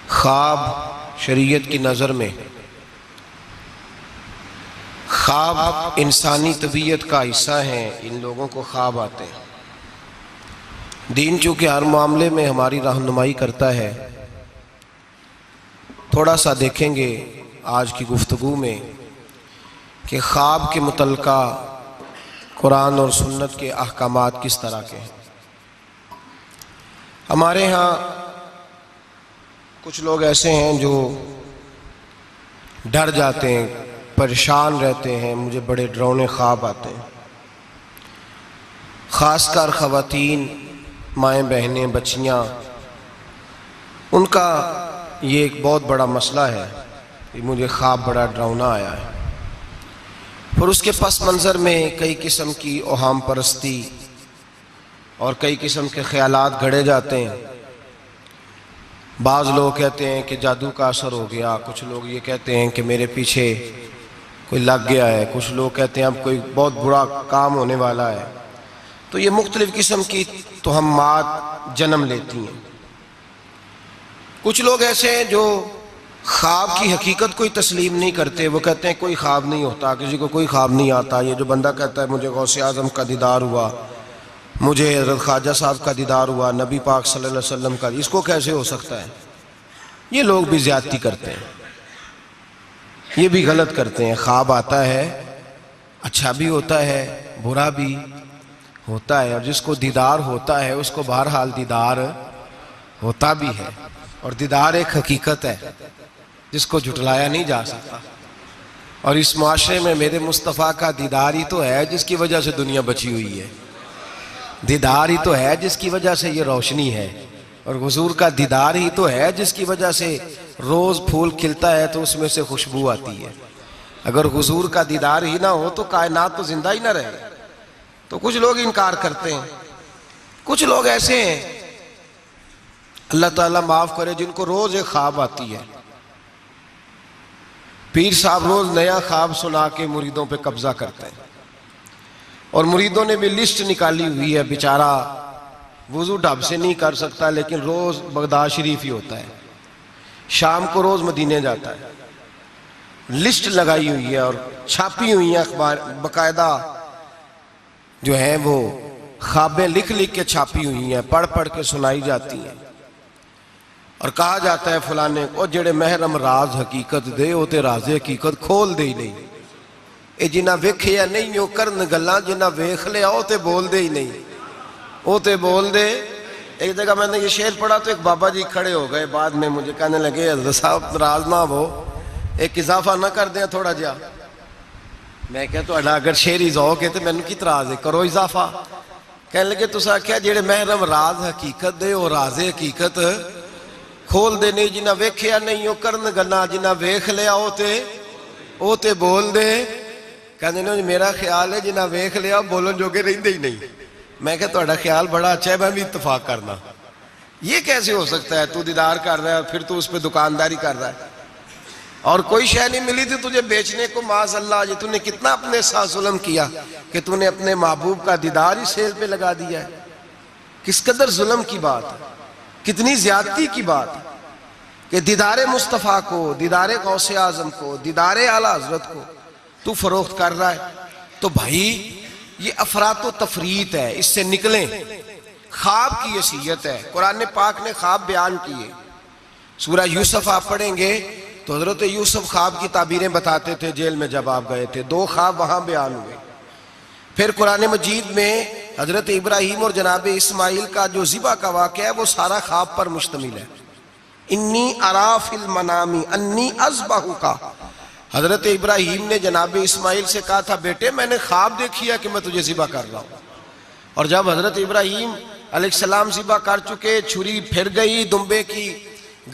خواب شریعت کی نظر میں خواب انسانی طبیعت کا حصہ ہیں، ان لوگوں کو خواب آتے ہیں۔ دین چونکہ ہر معاملے میں ہماری رہنمائی کرتا ہے، تھوڑا سا دیکھیں گے آج کی گفتگو میں کہ خواب کے متعلقہ قرآن اور سنت کے احکامات کس طرح کے ہیں۔ ہمارے ہاں کچھ لوگ ایسے ہیں جو ڈر جاتے ہیں، پریشان رہتے ہیں، مجھے بڑے ڈراؤنے خواب آتے ہیں۔ خاص کر خواتین، مائیں بہنیں، بچیاں، ان کا یہ ایک بہت بڑا مسئلہ ہے کہ مجھے خواب بڑا ڈراؤنا آیا ہے۔ پھر اس کے پس منظر میں کئی قسم کی اوہام پرستی اور کئی قسم کے خیالات گھڑے جاتے ہیں۔ بعض لوگ کہتے ہیں کہ جادو کا اثر ہو گیا، کچھ لوگ یہ کہتے ہیں کہ میرے پیچھے کوئی لگ گیا ہے، کچھ لوگ کہتے ہیں اب کوئی بہت برا کام ہونے والا ہے۔ تو یہ مختلف قسم کی توہمات جنم لیتی ہیں۔ کچھ لوگ ایسے ہیں جو خواب کی حقیقت کوئی تسلیم نہیں کرتے، وہ کہتے ہیں کوئی خواب نہیں ہوتا، کسی کو کوئی خواب نہیں آتا۔ یہ جو بندہ کہتا ہے مجھے غوث اعظم کا دیدار ہوا، مجھے حضرت خواجہ صاحب کا دیدار ہوا، نبی پاک صلی اللہ علیہ وسلم کا، اس کو کیسے ہو سکتا ہے؟ یہ لوگ بھی زیادتی کرتے ہیں، یہ بھی غلط کرتے ہیں۔ خواب آتا ہے، اچھا بھی ہوتا ہے، برا بھی ہوتا ہے، اور جس کو دیدار ہوتا ہے اس کو بہرحال دیدار ہوتا بھی ہے، اور دیدار ایک حقیقت ہے جس کو جھٹلایا نہیں جا سکتا۔ اور اس معاشرے میں میرے مصطفیٰ کا دیدار ہی تو ہے جس کی وجہ سے دنیا بچی ہوئی ہے، دیدار ہی تو ہے جس کی وجہ سے یہ روشنی ہے، اور حضور کا دیدار ہی تو ہے جس کی وجہ سے روز پھول کھلتا ہے تو اس میں سے خوشبو آتی ہے۔ اگر حضور کا دیدار ہی نہ ہو تو کائنات تو زندہ ہی نہ رہے۔ تو کچھ لوگ انکار کرتے ہیں۔ کچھ لوگ ایسے ہیں، اللہ تعالیٰ معاف کرے، جن کو روز ایک خواب آتی ہے۔ پیر صاحب روز نیا خواب سنا کے مریدوں پہ قبضہ کرتے ہیں، اور مریدوں نے بھی لسٹ نکالی ہوئی ہے۔ بیچارہ وضو ڈھب سے نہیں کر سکتا، لیکن روز بغداد شریف ہی ہوتا ہے، شام کو روز مدینے جاتا ہے۔ لسٹ لگائی ہوئی ہے اور چھاپی ہوئی ہیں اخبار، باقاعدہ جو ہیں وہ خوابیں لکھ لکھ کے چھاپی ہوئی ہیں، پڑھ پڑھ کے سنائی جاتی ہیں، اور کہا جاتا ہے فلانے کو جڑے محرم راز حقیقت دے وہ تے راز حقیقت کھول دے ہی نہیں۔ اے جنہ ویکھیا نہیں وہ کرن گلاں، جنہ ویکھ لیا وہ تے بول دے ہی نہیں، وہ تے بول دے۔ ایک جگہ میں نے یہ شعر پڑھا تو ایک بابا جی کھڑے ہو گئے، بعد میں مجھے کہنے لگے حضرت صاحب ناراض نہ ہو، ایک اضافہ نہ کر دیں تھوڑا جہا۔ میں کہا تو اگر شعری ذوق ہے تو مینوں کی اعتراض ہے، کرو اضافہ۔ کہنے لگے تساں آکھیا جڑے محرم راز حقیقت دے وہ راز حقیقت کھول دے نہیں، جنہ ویکھیا نہیں وہ کرن گلاں، جنہ ویکھ لیا وہ تے بول دے۔ کہنے نے میرا خیال ہے جنہ ویکھ لیا بولن جوگے رہندے ہی نہیں۔ میں کہا تہاڈا خیال بڑا اچھا ہے، میں بھی اتفاق کرنا۔ یہ کیسے ہو سکتا ہے؟ تو دیدار کر رہا ہے اور پھر تو اس پہ دکانداری کر رہا ہے، اور کوئی شے نہیں ملی تھی تجھے بیچنے کو، معاذ اللہ۔ یہ تو نے کتنا اپنے ساتھ ظلم کیا کہ تو نے اپنے محبوب کا دیدار ہی سیل پہ لگا دیا ہے۔ کس قدر ظلم کی بات ہے، کتنی زیادتی کی بات ہے کہ دیدار مصطفیٰ کو، دیدار غوث اعظم کو، دیدار اعلیٰ حضرت کو تو فروخت کر رہا ہے۔ تو بھائی یہ افراط و تفریط ہے، اس سے نکلیں۔ خواب کی حیثیت ہے، قرآن پاک نے خواب بیان کیے۔ سورہ یوسف آپ پڑھیں گے تو حضرت یوسف خواب کی تعبیریں بتاتے تھے جیل میں جب آپ گئے تھے، 2 خواب وہاں بیان ہوئے۔ پھر قرآن مجید میں حضرت ابراہیم اور جناب اسماعیل کا جو ذبح کا واقعہ ہے وہ سارا خواب پر مشتمل ہے۔ انی ارا فی المنام انی اذبحک، حضرت ابراہیم نے جناب اسماعیل سے کہا تھا بیٹے میں نے خواب دیکھیا کہ میں تجھے ذبح کر رہا ہوں، اور جب حضرت ابراہیم علیہ السلام ذبح کر چکے، چھری پھر گئی دمبے کی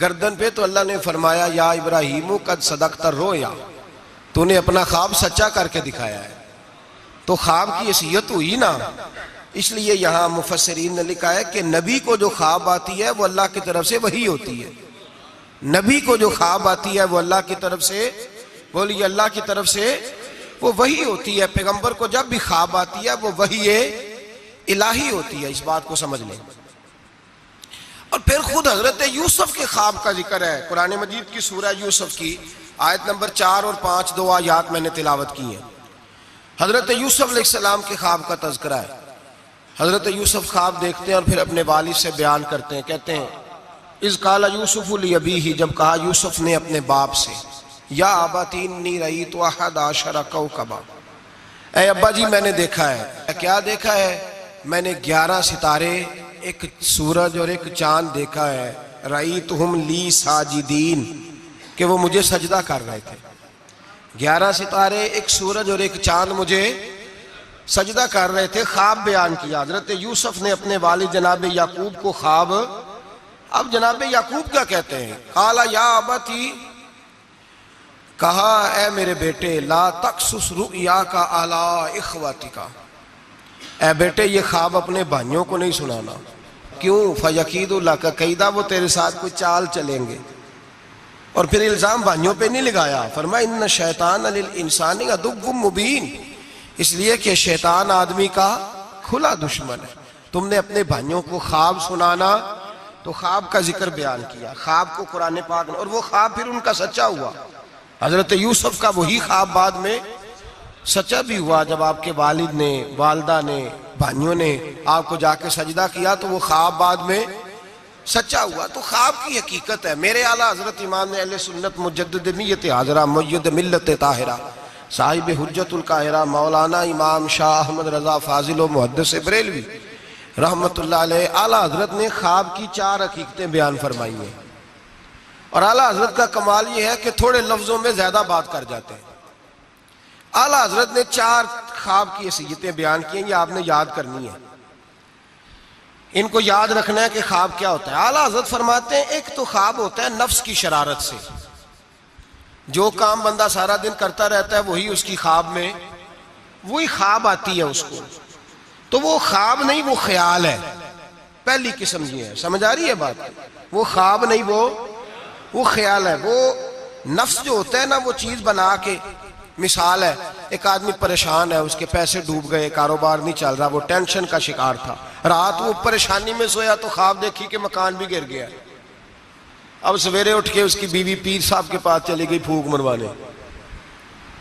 گردن پہ، تو اللہ نے فرمایا یا ابراہیم قد صدقت الرؤیا، تو نے اپنا خواب سچا کر کے دکھایا ہے۔ تو خواب کی حیثیت ہوئی نا۔ اس لیے یہاں مفسرین نے لکھا ہے کہ نبی کو جو خواب آتی ہے وہ اللہ کی طرف سے وحی ہوتی ہے۔ نبی کو جو خواب آتی ہے وہ اللہ کی طرف سے، بولیے اللہ کی طرف سے وہ وحی ہوتی ہے۔ پیغمبر کو جب بھی خواب آتی ہے وہ وحی الہی ہوتی ہے، اس بات کو سمجھ لیں۔ اور پھر خود حضرت یوسف کے خواب کا ذکر ہے قرآن مجید کی سورہ یوسف کی آیت نمبر 4 اور 5 دو آیات میں نے تلاوت کی ہیں. حضرت یوسف علیہ السلام کے خواب کا تذکرہ ہے. حضرت یوسف خواب دیکھتے ہیں اور پھر اپنے والد سے بیان کرتے ہیں. کہتے ہیں اذ قال یوسف لابیہ، جب کہا یوسف نے اپنے باپ سے، یا ابت انی رأیت 11 کوکبا، اے ابا جی میں نے دیکھا ہے. کیا دیکھا ہے؟ میں نے 11 ستارے، ایک سورج اور ایک چاند دیکھا ہے. رأیتہم لی ساجدین، کہ وہ مجھے سجدہ کر رہے تھے. 11 ستارے، ایک سورج اور ایک چاند مجھے سجدہ کر رہے تھے. خواب بیان کیا حضرت یوسف نے اپنے والد جناب یعقوب کو خواب. اب جناب یعقوب کیا کہتے ہیں؟ قال یا ابتی، کہا اے میرے بیٹے، لا تقصص رؤیاک علی اخوتک، اے بیٹے یہ خواب اپنے بھائیوں کو نہیں سنانا. کیوں؟ فیکید لک کیدا، وہ تیرے ساتھ کوئی چال چلیں گے. اور پھر الزام بھائیوں پہ نہیں لگایا، فرمایا ان شیطان للانسان عدو مبین، اس لیے کہ شیطان آدمی کا کھلا دشمن ہے. تم نے اپنے بھائیوں کو خواب سنانا، تو خواب کا ذکر بیان کیا. خواب کو قرآن پاک نے، اور وہ خواب پھر ان کا سچا ہوا. حضرت یوسف کا وہی خواب بعد میں سچا بھی ہوا. جب آپ کے والد نے، والدہ نے، بھائیوں نے آپ کو جا کے سجدہ کیا تو وہ خواب بعد میں سچا ہوا. تو خواب کی حقیقت ہے. میرے اعلیٰ حضرت امام اہل سنت مجدد نیت حاضرہ مؤید ملت طاہرہ صاحب حجت القاہرہ مولانا امام شاہ احمد رضا فاضل و محدث بریلوی رحمت اللہ علیہ، اعلیٰ حضرت نے خواب کی 4 حقیقتیں بیان فرمائی ہیں. اور اعلیٰ حضرت کا کمال یہ ہے کہ تھوڑے لفظوں میں زیادہ بات کر جاتے ہیں. اعلیٰ حضرت نے 4 خواب کی حیثیتیں بیان کی ہیں، یہ آپ نے یاد کرنی ہے. ان کو یاد رکھنا ہے کہ خواب کیا ہوتا ہے. اعلیٰ حضرت فرماتے ہیں ایک تو خواب ہوتا ہے نفس کی شرارت سے، جو کام بندہ سارا دن کرتا رہتا ہے وہی اس کی خواب میں، وہی خواب آتی ہے اس کو. تو وہ خواب نہیں، وہ خیال ہے. پہلی قسم یہ ہے، سمجھ آ رہی ہے بات؟ وہ خواب نہیں، وہ خیال ہے. وہ نفس جو ہوتا ہے نا، وہ چیز بنا کے، مثال ہے ایک آدمی پریشان ہے، اس کے پیسے ڈوب گئے، کاروبار نہیں چل رہا، وہ ٹینشن کا شکار تھا. رات وہ پریشانی میں سویا تو خواب دیکھی کہ مکان بھی گر گیا. اب سویرے اٹھ کے اس کی بیوی پیر صاحب کے پاس چلی گئی پھونک مروانے.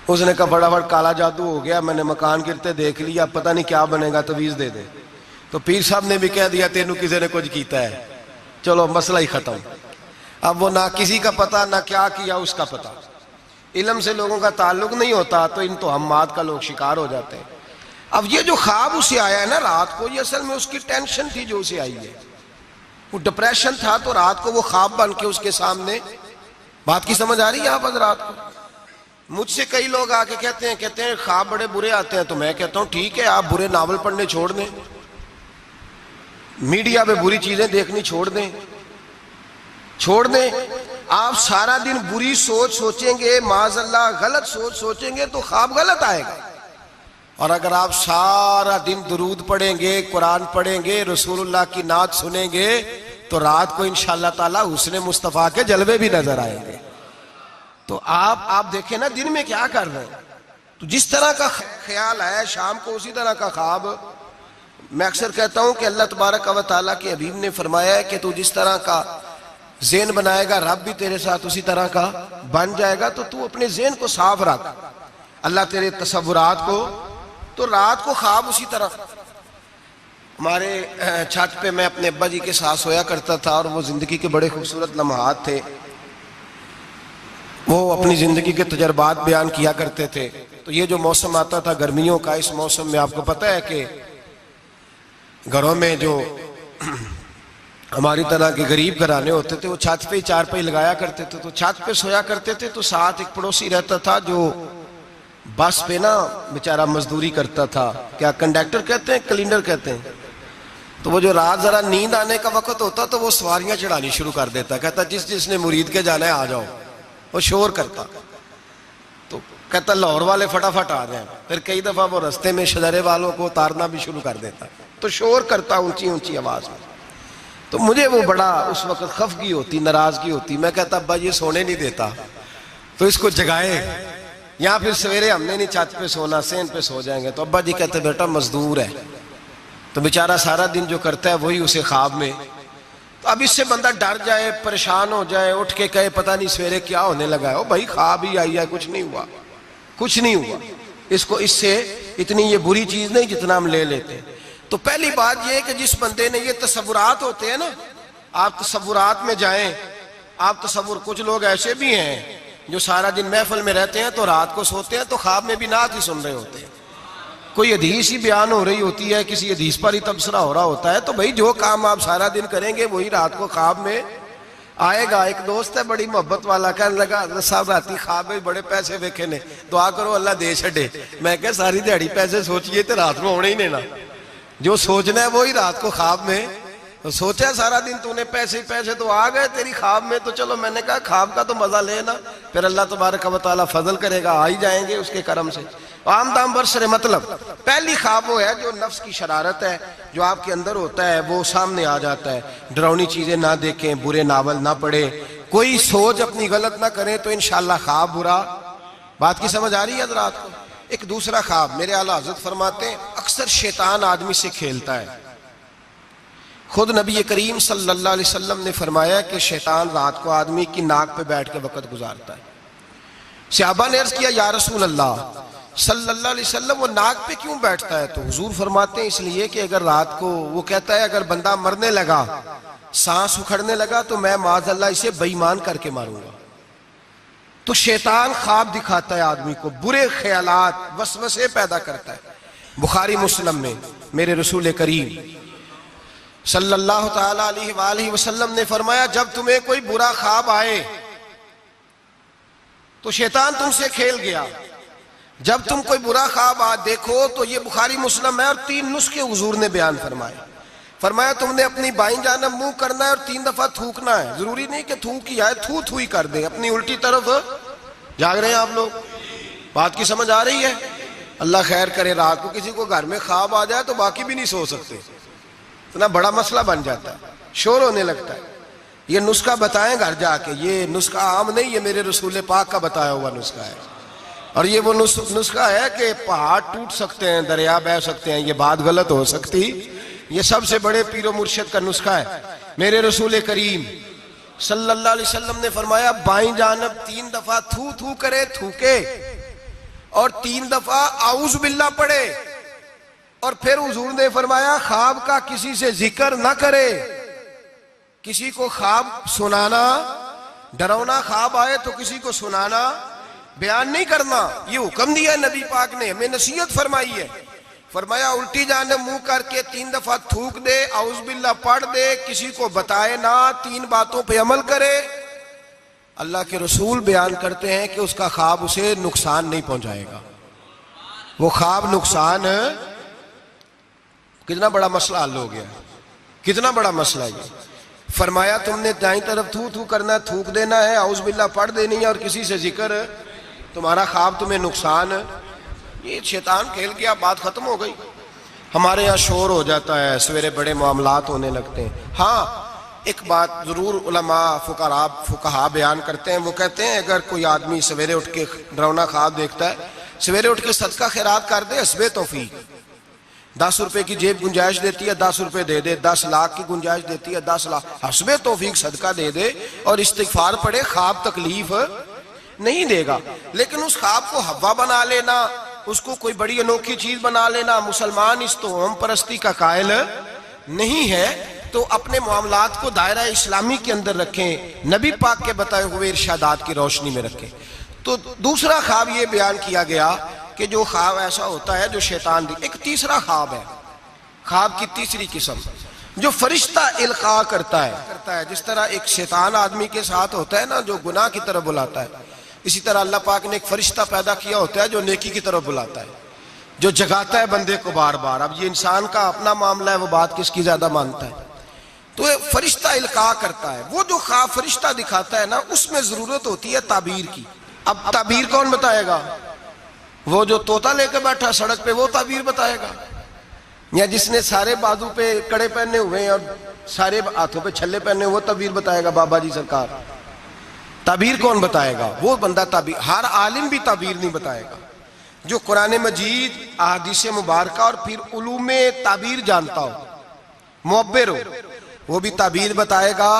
اس نے کہا فٹافٹ کالا جادو ہو گیا، میں نے مکان گرتے دیکھ لیا، پتہ نہیں کیا بنے گا، تویز دے دے. تو پیر صاحب نے بھی کہہ دیا تینوں کسی نے کچھ کیتا ہے، چلو مسئلہ ہی ختم. اب وہ نہ کسی کا پتہ، نہ کیا کیا اس کا پتہ. علم سے لوگوں کا تعلق نہیں ہوتا تو ان توہمات کا لوگ شکار ہو جاتے ہیں. اب یہ جو خواب اسے آیا ہے نا رات کو، یہ اصل میں اس کی ٹینشن تھی جو اسے آئی ہے. وہ ڈپریشن تھا تو رات کو وہ خواب بن کے اس کے سامنے. بات کی سمجھ آ رہی ہے آپ حضرات کو؟ مجھ سے کئی لوگ آ کے کہتے ہیں خواب بڑے برے آتے ہیں. تو میں کہتا ہوں ٹھیک ہے، آپ برے ناول پڑھنے چھوڑ دیں، میڈیا پہ بری چیزیں دیکھنی چھوڑ دیں. آپ سارا دن بری سوچ سوچیں گے، معاذ اللہ غلط سوچ سوچیں گے تو خواب غلط آئے گا. اور اگر آپ سارا دن درود پڑھیں گے، قرآن پڑھیں گے، رسول اللہ کی نعت سنیں گے تو رات کو انشاءاللہ تعالی حسن مصطفیٰ کے جلوے بھی نظر آئیں گے. تو آپ دیکھیں نا دن میں کیا کر رہے ہیں. تو جس طرح کا خیال ہے شام کو اسی طرح کا خواب. میں اکثر کہتا ہوں کہ اللہ تبارک و تعالیٰ کے حبیب نے فرمایا ہے کہ تو جس طرح کا ذہن بنائے گا رب بھی تیرے ساتھ اسی طرح کا بن جائے گا. تو اپنے ذہن کو صاف رکھ، اللہ تیرے تصورات کو. تو رات کو خواب اسی طرح. ہمارے چھت پہ میں اپنے ابا جی کے ساتھ سویا کرتا تھا اور وہ زندگی کے بڑے خوبصورت لمحات تھے. وہ اپنی زندگی کے تجربات بیان کیا کرتے تھے. تو یہ جو موسم آتا تھا گرمیوں کا، اس موسم میں آپ کو پتہ ہے کہ گھروں میں جو ہماری طرح کے غریب گھرانے ہوتے تھے وہ چھت پہ ہی چارپائی لگایا کرتے تھے. تو چھت پہ سویا کرتے تھے. تو ساتھ ایک پڑوسی رہتا تھا جو بس پہ نا بیچارہ مزدوری کرتا تھا. کیا کنڈکٹر کہتے ہیں، کلینڈر کہتے ہیں. تو وہ جو رات ذرا نیند آنے کا وقت ہوتا تو وہ سواریاں چڑھانی شروع کر دیتا. کہتا جس نے مرید کے جانا ہے آ جاؤ. وہ شور کرتا. تو کہتا لاہور والے فٹافٹ آ جائیں. پھر کئی دفعہ وہ رستے میں شجرے والوں کو اتارنا بھی شروع کر دیتا. تو شور کرتا اونچی اونچی آواز میں. تو مجھے وہ بڑا اس وقت خفگی ہوتی، ناراضگی ہوتی. میں کہتا ابا یہ سونے نہیں دیتا تو اس کو جگائے، یا پھر سویرے ہم نے نہیں چھت پہ سونا، سین پہ سو جائیں گے. تو ابا جی کہتے بیٹا مزدور ہے تو بیچارہ سارا دن جو کرتا ہے وہی اسے خواب میں تو اب اس سے بندہ ڈر جائے، پریشان ہو جائے، اٹھ کے کہے پتہ نہیں سویرے کیا ہونے لگا ہے، او بھائی خواب ہی آئی ہے، کچھ نہیں ہوا، کچھ نہیں ہوا، اس سے اتنی یہ بری چیز نہیں جتنا ہم لے لیتے ہیں۔ تو پہلی بات یہ ہے کہ جس بندے نے یہ تصورات ہوتے ہیں نا، آپ تصورات میں جائیں، آپ تصور، کچھ لوگ ایسے بھی ہیں جو سارا دن محفل میں رہتے ہیں تو رات کو سوتے ہیں تو خواب میں بھی نعت ہی سن رہے ہوتے ہیں، کوئی حدیث ہی بیان ہو رہی ہوتی ہے، کسی حدیث پر ہی تبصرہ ہو رہا ہوتا ہے، تو بھائی جو کام آپ سارا دن کریں گے وہی رات کو خواب میں آئے گا۔ ایک دوست ہے بڑی محبت والا، کہنے لگا حضرت صاحب راتی خواب میں بڑے پیسے ویکھے نے، دعا کرو اللہ دے چھڑے۔ میں کہا ساری دیہڑی پیسے سوچئے تو رات میں ہونے ہی نہیں نا، جو سوچنا ہے وہی رات کو خواب میں سوچا، سارا دن تو نے پیسے پیسے تو آ گئے تیری خواب میں، تو چلو میں نے کہا خواب کا تو مزہ لینا، پھر اللہ تبارک و تعالیٰ فضل کرے گا، آ ہی جائیں گے اس کے کرم سے۔ عام دام برسر مطلب پہلی خواب وہ ہے جو نفس کی شرارت ہے، جو آپ کے اندر ہوتا ہے وہ سامنے آ جاتا ہے۔ ڈراؤنی چیزیں نہ دیکھیں، برے ناول نہ پڑھیں، کوئی سوچ اپنی غلط نہ کریں تو انشاءاللہ خواب برا۔ بات کی سمجھ آ رہی ہے حضرات کو؟ ایک دوسرا خواب، میرے اعلیٰ حضرت فرماتے ہیں اکثر شیطان آدمی سے کھیلتا ہے۔ خود نبی کریم صلی اللہ علیہ وسلم نے فرمایا کہ شیطان رات کو آدمی کی ناک پہ بیٹھ کے وقت گزارتا ہے۔ صحابہ نے عرض کیا یا رسول اللہ صلی اللہ علیہ وسلم وہ ناک پہ کیوں بیٹھتا ہے؟ تو حضور فرماتے ہیں اس لیے کہ اگر رات کو وہ کہتا ہے اگر بندہ مرنے لگا، سانس اکھڑنے لگا تو میں معاذ اللہ اسے بے ایمان کر کے ماروں گا۔ تو شیطان خواب دکھاتا ہے آدمی کو، برے خیالات، وسوسے پیدا کرتا ہے۔ بخاری مسلم میں میرے رسول کریم صلی اللہ تعالیٰ علیہ وآلہ وسلم نے فرمایا جب تمہیں کوئی برا خواب آئے تو شیطان تم سے کھیل گیا، جب تم کوئی برا خواب دیکھو تو یہ بخاری مسلم ہے، اور 3 نسخے حضور نے بیان فرمائے۔ فرمایا تم نے اپنی بائیں جانب منہ کرنا ہے اور 3 دفعہ تھوکنا ہے، ضروری نہیں کہ تھوک ہی آئے، تھو ہی کر دیں، اپنی الٹی طرف۔ جاگ رہے ہیں آپ لوگ؟ بات کی سمجھ آ رہی ہے؟ اللہ خیر کرے، رات کو کسی کو گھر میں خواب آ جائے تو باقی بھی نہیں سو سکتے، اتنا بڑا مسئلہ بن جاتا ہے، شور ہونے لگتا ہے۔ یہ نسخہ بتائیں گھر جا کے، یہ نسخہ عام نہیں، یہ میرے رسول پاک کا بتایا ہوا نسخہ ہے، اور یہ وہ نسخہ ہے کہ پہاڑ ٹوٹ سکتے ہیں، دریا بہہ سکتے ہیں، یہ بات غلط ہو سکتی، یہ سب سے بڑے پیر و مرشد کا نسخہ ہے۔ میرے رسول کریم صلی اللہ علیہ وسلم نے فرمایا بائیں جانب 3 دفعہ تھو کرے، تھوکے، اور 3 دفعہ اعوذ باللہ پڑھے، اور پھر حضور نے فرمایا خواب کا کسی سے ذکر نہ کرے، کسی کو خواب سنانا، ڈراؤنا خواب آئے تو کسی کو سنانا، بیان نہیں کرنا، یہ حکم دیا ہے نبی پاک نے، ہمیں نصیحت فرمائی ہے۔ فرمایا الٹی جانب منہ کر کے 3 دفعہ تھوک دے، اعوذ باللہ پڑھ دے، کسی کو بتائے نہ، 3 باتوں پہ عمل کرے۔ اللہ کے رسول بیان کرتے ہیں کہ اس کا خواب اسے نقصان نہیں پہنچائے گا، وہ خواب نقصان۔ کتنا بڑا مسئلہ حل ہو گیا، کتنا بڑا مسئلہ یہ۔ فرمایا تم نے دائیں طرف تھو کرنا ہے، تھوک دینا ہے، اعوذ باللہ پڑھ دینی ہے، اور کسی سے ذکر، تمہارا خواب تمہیں نقصان۔ یہ شیطان کھیل گیا، بات ختم ہو گئی۔ ہمارے یہاں شور ہو جاتا ہے، سویرے بڑے معاملات ہونے لگتے ہیں۔ ہاں ایک بات ضرور علماء فقہا بیان کرتے ہیں، وہ کہتے ہیں اگر کوئی آدمی سویرے اٹھ کے ڈراؤنا خواب دیکھتا ہے، سویرے اٹھ کے صدقہ خیرات کر دے، حسب توفیق۔ 10 روپے کی جیب گنجائش دیتی ہے 10 روپے دے دے، 10 لاکھ کی گنجائش دیتی ہے 10 لاکھ، حسب توفیق صدقہ دے دے اور استغفار پڑھے، خواب تکلیف نہیں دے گا۔ لیکن اس خواب کو ہوا بنا لینا، اس کو کوئی بڑی انوکھی چیز بنا لینا، مسلمان اس توہم پرستی کا قائل نہیں ہے، تو اپنے معاملات کو دائرہ اسلامی کے اندر رکھیں، نبی پاک کے بتائے ہوئے ارشادات کی روشنی میں رکھیں۔ تو دوسرا خواب یہ بیان کیا گیا کہ جو خواب ایسا ہوتا ہے جو شیطان ایک تیسرا خواب ہے، خواب کی تیسری قسم جو فرشتہ القاء کرتا ہے، جس طرح ایک شیطان آدمی کے ساتھ ہوتا ہے نا جو گناہ کی طرف بلاتا ہے، اسی طرح اللہ پاک نے ایک فرشتہ پیدا کیا ہوتا ہے جو نیکی کی طرف بلاتا ہے، جو جگاتا ہے بندے کو بار بار۔ اب یہ انسان کا اپنا معاملہ ہے، وہ بات کس کی زیادہ مانتا ہے، تو فرشتہ القاء کرتا ہے۔ وہ جو خواب فرشتہ دکھاتا ہے نا، اس میں ضرورت ہوتی ہے تعبیر کی۔ اب تعبیر کون بتائے گا؟ وہ جو طوطا لے کے بیٹھا سڑک پہ وہ تعبیر بتائے گا، یا جس نے سارے بازو پہ کڑے پہنے ہوئے ہیں اور سارے ہاتھوں پہ چھلے پہنے ہوئے وہ تعبیر بتائے گا؟ بابا جی سرکار تعبیر کون بتائے گا؟ وہ بندہ تعبیر، ہر عالم بھی تعبیر نہیں بتائے گا۔ جو قرآن مجید، احادیث مبارکہ اور پھر علوم تعبیر جانتا ہو، معبر ہو، وہ بھی تعبیر بتائے گا،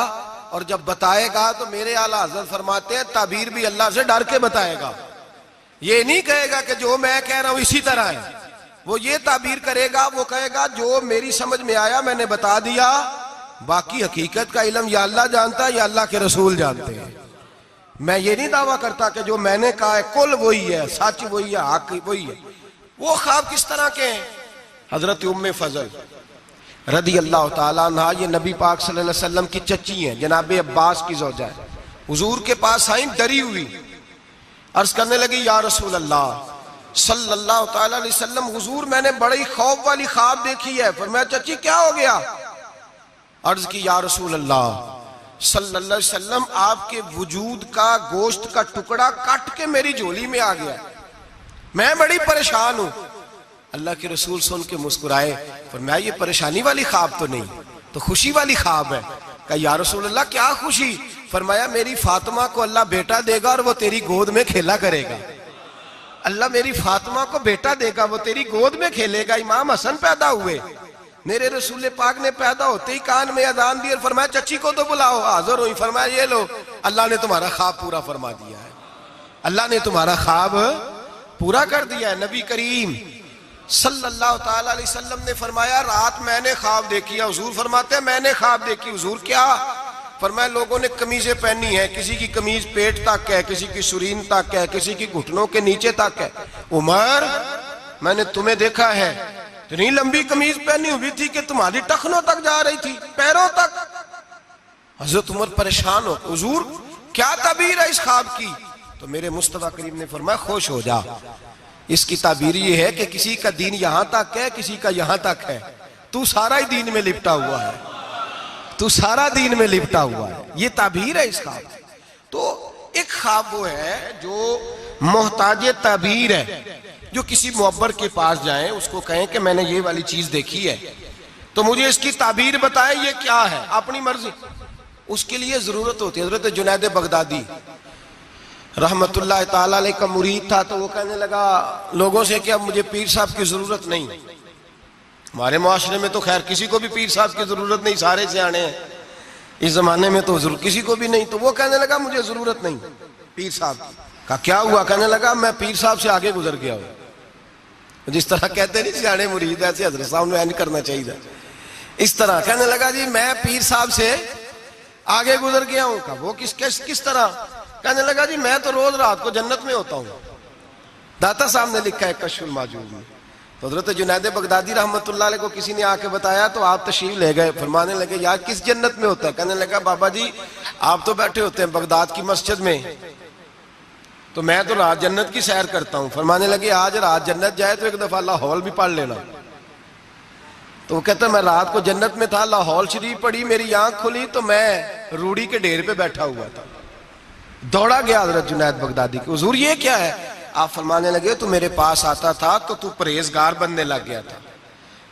اور جب بتائے گا تو میرے اعلیٰ حضرت فرماتے ہیں تعبیر بھی اللہ سے ڈر کے بتائے گا. یہ نہیں کہے گا کہ جو میں کہہ رہا ہوں اسی طرح ہے. وہ یہ تعبیر کرے گا، وہ کہے گا جو میری سمجھ میں آیا میں نے بتا دیا، باقی حقیقت کا علم یا اللہ جانتا ہے یا اللہ کے رسول جانتے ہیں. میں یہ نہیں دعویٰ کرتا کہ جو میں نے کہا ہے کل وہی ہے، سچ وہی ہے، حق وہی ہے. وہ خواب کس طرح کے ہیں؟ حضرت ام فضل رضی اللہ تعالیٰ عنہ، یہ نبی پاک صلی اللہ علیہ وسلم کی چچی ہیں، جناب عباس کی زوجہ ہے. حضور کے پاس آئیں ڈری ہوئی، عرض کرنے لگی یا رسول اللہ صلی اللہ تعالیٰ علیہ وسلم، حضور میں نے بڑی خوف والی خواب دیکھی ہے. فرمایا چچی کیا ہو گیا؟ عرض کی یا رسول اللہ صلی اللہ علیہ وسلم، آپ کے وجود کا گوشت کا ٹکڑا کٹ کے میری جھولی میں آ گیا، میں بڑی پریشان ہوں. اللہ کے رسول سن کے مسکرائے، فرمایا یہ پریشانی والی خواب تو نہیں، تو خوشی والی خواب ہے. کہا یا رسول اللہ کیا خوشی؟ فرمایا میری فاطمہ کو اللہ بیٹا دے گا اور وہ تیری گود میں کھیلا کرے گا. اللہ میری فاطمہ کو بیٹا دے گا، وہ تیری گود میں کھیلے گا. امام حسن پیدا ہوئے، میرے رسول پاک نے پیدا ہوتے ہی کان میں اذان دی اور فرمایا چچی کو تو بلاؤ. حاضر ہوئی، فرمایا یہ لو، اللہ نے تمہارا خواب پورا فرما دیا ہے، اللہ نے تمہارا خواب پورا کر دیا ہے. نبی کریم صلی اللہ تعالیٰ علیہ وسلم نے فرمایا رات میں نے خواب دیکھی ہے. حضور فرماتے ہیں میں نے خواب دیکھی. حضور کیا؟ فرمایا لوگوں نے قمیضیں پہنی ہیں، کسی کی قمیض پیٹ تک ہے، کسی کی سرین تک ہے، کسی کی گھٹنوں کے نیچے تک ہے. عمر میں نے تمہیں دیکھا ہے اتنی لمبی قمیض پہنی ہوئی تھی کہ تمہاری ٹخنوں تک جا رہی تھی، پیروں تک. حضرت عمر پریشان ہو، حضور کیا تعبیر ہے اس خواب کی؟ تو میرے مصطفیٰ کریم نے فرمایا خوش ہو جا، اس کی تعبیر یہ ہے کہ کسی کا دین یہاں تک ہے، کسی کا یہاں تک ہے، تو سارا ہی دین میں لپٹا ہوا ہے، تو سارا دین میں لپٹا ہوا ہے. یہ تعبیر ہے اس خواب. تو ایک خواب وہ ہے جو محتاج تعبیر ہے، جو کسی معبر کے پاس جائیں اس کو کہیں کہ میں نے یہ والی چیز دیکھی ہے تو مجھے اس کی تعبیر بتائیں یہ کیا ہے، اپنی مرضی. اس کے لیے ضرورت ہوتی ہے. حضرت جنید بغدادی رحمت اللہ تعالیٰ علیہ کا مرید تھا، تو وہ کہنے لگا لوگوں سے کہ اب مجھے پیر صاحب کی ضرورت نہیں. ہمارے معاشرے میں تو خیر کسی کو بھی پیر صاحب کی ضرورت نہیں، سارے سیانے ہیں. اس زمانے میں تو کسی کو بھی نہیں. تو وہ کہنے لگا مجھے ضرورت نہیں پیر صاحب کی. کہا کیا ہوا؟ کہنے لگا میں پیر صاحب سے آگے گزر گیا ہوں. جس طرح کہتے نہیں سیانے مرید ایسے حضرت صاحب نے نہیں کرنا چاہیے، اس طرح کہنے لگا جی میں پیر صاحب سے آگے گزر گیا ہوں. کہا وہ کس طرح؟ کہنے لگا جی میں تو روز رات کو جنت میں ہوتا ہوں. داتا صاحب نے لکھا ہے کشف الماجوب میں. تو حضرت جنید بغدادی رحمت اللہ علیہ کو کسی نے آ کے بتایا تو آپ تشریف لے گئے. فرمانے لگے یار کس جنت میں ہوتا ہے؟ کہنے لگا بابا جی آپ تو بیٹھے ہوتے ہیں بغداد کی مسجد میں، تو میں تو رات جنت کی سیر کرتا ہوں. فرمانے لگے آج رات جنت جائے تو ایک دفعہ لاہور بھی پڑھ لینا. تو وہ کہتا میں رات کو جنت میں تھا، لاہور شریف پڑھی، میری آنکھ کھلی تو میں روڑی کے ڈھیر پہ بیٹھا ہوا تھا. دوڑا گیا حضرت جنید بغدادی کے، حضور یہ کیا ہے؟ آپ فرمانے لگے تو میرے پاس آتا تھا تو پرہیزگار بننے لگ گیا تھا،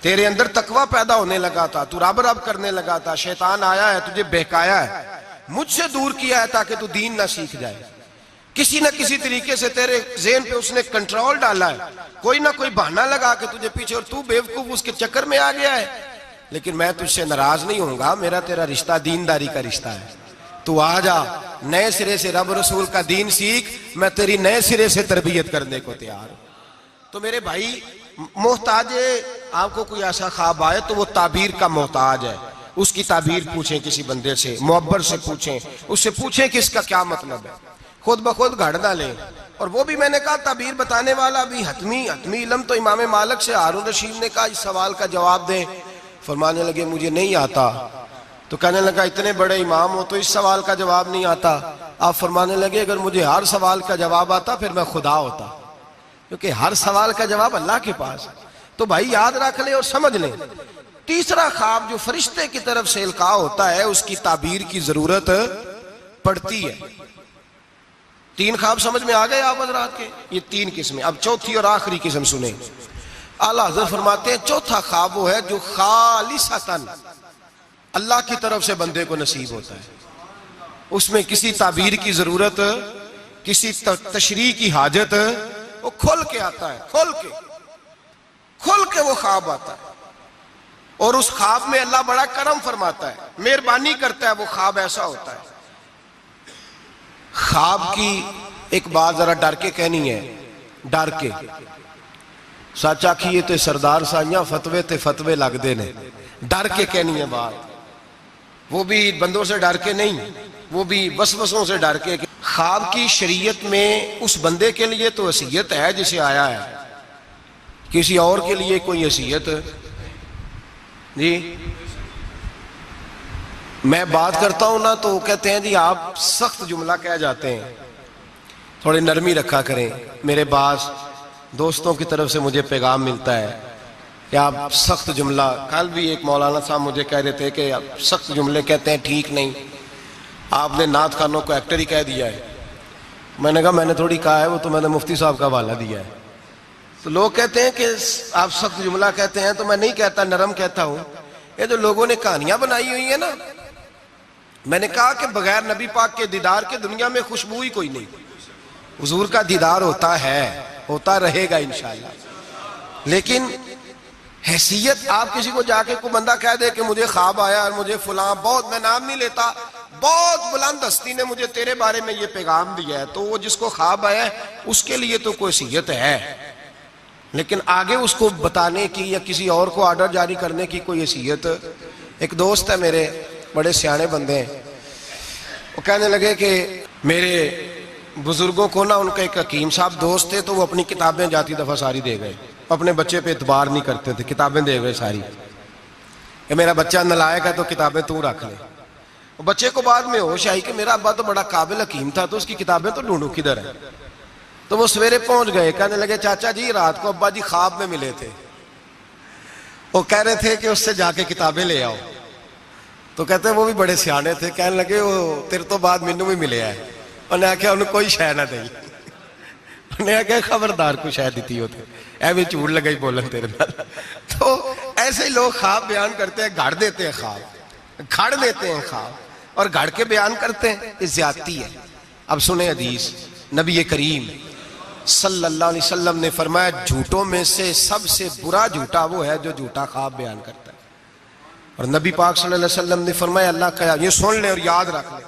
تیرے اندر تقوی پیدا ہونے لگا تھا، تو رب رب کرنے لگا تھا. شیطان آیا ہے تجھے بہکایا ہے، مجھ سے دور کیا ہے تاکہ تو دین نہ سیکھ جائے. کسی نہ کسی طریقے سے تیرے ذہن پہ اس نے کنٹرول ڈالا ہے، کوئی نہ کوئی بہانہ لگا کے تجھے پیچھے، اور تو بیوقوف اس کے چکر میں آ گیا ہے. لیکن میں تجھ سے ناراض نہیں ہوں گا، میرا تیرا رشتہ دینداری کا رشتہ ہے. تو آ جا نئے سرے سے رب رسول کا دین سیکھ، میں تیری نئے سرے سے تربیت کرنے کو تیار ہوں. تو میرے بھائی محتاج، آپ کو کوئی ایسا خواب آئے تو وہ تعبیر کا محتاج ہے. اس کی تعبیر پوچھیں کسی بندے سے، معبر سے پوچھیں، اس سے پوچھیں کہ اس کا کیا مطلب ہے. خود بخود گھڑ نہ لیں. اور وہ بھی میں نے کہا تعبیر بتانے والا بھی حتمی علم تو امام مالک سے. ہارون رشید نے کہا اس سوال کا جواب دیں. فرمانے لگے مجھے نہیں آتا. تو کہنے لگا اتنے بڑے امام ہو تو اس سوال کا جواب نہیں آتا. آپ فرمانے لگے اگر مجھے ہر سوال کا جواب آتا پھر میں خدا ہوتا، کیونکہ ہر سوال کا جواب اللہ کے پاس. تو بھائی یاد رکھ لیں اور سمجھ لیں. تیسرا خواب جو فرشتے کی طرف سے القاء ہوتا ہے اس کی تعبیر کی ضرورت پڑتی ہے. 3 خواب سمجھ میں آ گئے آپ حضرات کے؟ یہ 3 قسمیں. اب چوتھی اور آخری قسم سنیں. اعلیٰ حضرت فرماتے ہیں چوتھا خواب وہ ہے جو خالصتاً اللہ کی طرف سے بندے کو نصیب ہوتا ہے. اس میں کسی تعبیر کی ضرورت، کسی تشریح کی حاجت، وہ کھل کے آتا ہے، کھل کے وہ خواب آتا ہے. اور اس خواب میں اللہ بڑا کرم فرماتا ہے، مہربانی کرتا ہے، وہ خواب ایسا ہوتا ہے۔ خواب کی ایک بات ذرا ڈر کے کہنی ہے، ڈر کے سچ آکھیے تے سردار سائیاں فتوے تے فتوے لگ دے نے، ڈر کے کہنی ہے بات، وہ بھی بندوں سے ڈر کے نہیں، وہ بھی وسوسوں سے ڈر کے۔ خواب کی شریعت میں اس بندے کے لیے تو وصیت ہے جسے آیا ہے، کسی اور کے لیے کوئی وصیت جی۔ میں بات کرتا ہوں نا تو وہ کہتے ہیں جی آپ سخت جملہ کہہ جاتے ہیں، تھوڑی نرمی رکھا کریں۔ میرے بعض دوستوں کی طرف سے مجھے پیغام ملتا ہے کہ آپ سخت جملہ، کل بھی ایک مولانا صاحب مجھے کہہ رہے تھے کہ آپ سخت جملے کہتے ہیں، ٹھیک نہیں، آپ نے نعت خانوں کو ایکٹر ہی کہہ دیا ہے۔ میں نے کہا میں نے تھوڑی کہا ہے، وہ تو میں نے مفتی صاحب کا حوالہ دیا ہے۔ تو لوگ کہتے ہیں کہ آپ سخت جملہ کہتے ہیں، تو میں نہیں کہتا، نرم کہتا ہوں۔ یہ جو لوگوں نے کہانیاں بنائی ہوئی ہیں نا، میں نے کہا کہ بغیر نبی پاک کے دیدار کے دنیا میں خوشبو ہی کوئی نہیں۔ حضور کا دیدار ہوتا ہے، ہوتا رہے گا انشاءاللہ، لیکن حیثیت آپ کسی کو جا کے کوئی بندہ کہہ دے کہ مجھے خواب آیا اور مجھے فلاں بہت، میں نام نہیں لیتا، بہت بلند ہستی نے مجھے تیرے بارے میں یہ پیغام دیا ہے، تو وہ جس کو خواب آیا ہے اس کے لیے تو کوئی حیثیت ہے، لیکن آگے اس کو بتانے کی یا کسی اور کو آرڈر جاری کرنے کی کوئی حیثیت۔ ایک دوست ہے میرے، بڑے سیانے بندے ہیں، وہ کہنے لگے کہ میرے بزرگوں کو نا، ان کا ایک حکیم صاحب دوست تھے، تو وہ اپنی کتابیں جاتی دفعہ ساری دے گئے، اپنے بچے پہ اعتبار نہیں کرتے تھے، کتابیں دے گئے ساری کہ میرا بچہ نالائق ہے تو کتابیں تو رکھ لے۔ بچے کو بعد میں ہوش آئی کہ میرا ابا تو بڑا قابل حکیم تھا، تو اس کی کتابیں تو ڈھونڈوں کدھر ہیں۔ تو وہ سویرے پہنچ گئے، کہنے لگے چاچا جی رات کو ابا جی خواب میں ملے تھے، وہ کہہ رہے تھے کہ اس سے جا کے کتابیں لے آؤ۔ تو کہتے ہیں وہ بھی بڑے سیانے تھے، کہنے لگے وہ تیرے تو بعد مینوں بھی ملے ہے۔ انہیں آخیا انہوں کوئی شے نہ دئی، انہیں آخیا خبردار کوئی شے دیتی ہوتے، اے بھی جھوٹ لگا ہی بولن تیرے نال۔ تو ایسے ہی لوگ خواب بیان کرتے ہیں، گھڑ دیتے ہیں خواب، گھڑ دیتے ہیں خواب اور گھڑ کے بیان کرتے ہیں، یہ زیادتی ہے۔ اب سنیں حدیث، نبی کریم صلی اللہ علیہ وسلم نے فرمایا جھوٹوں میں سے سب سے برا جھوٹا وہ ہے جو جھوٹا خواب بیان کرتا ہے۔ اور نبی پاک صلی اللہ علیہ وسلم نے فرمایا اللہ قیامت، یہ سن لیں اور یاد رکھ لیں،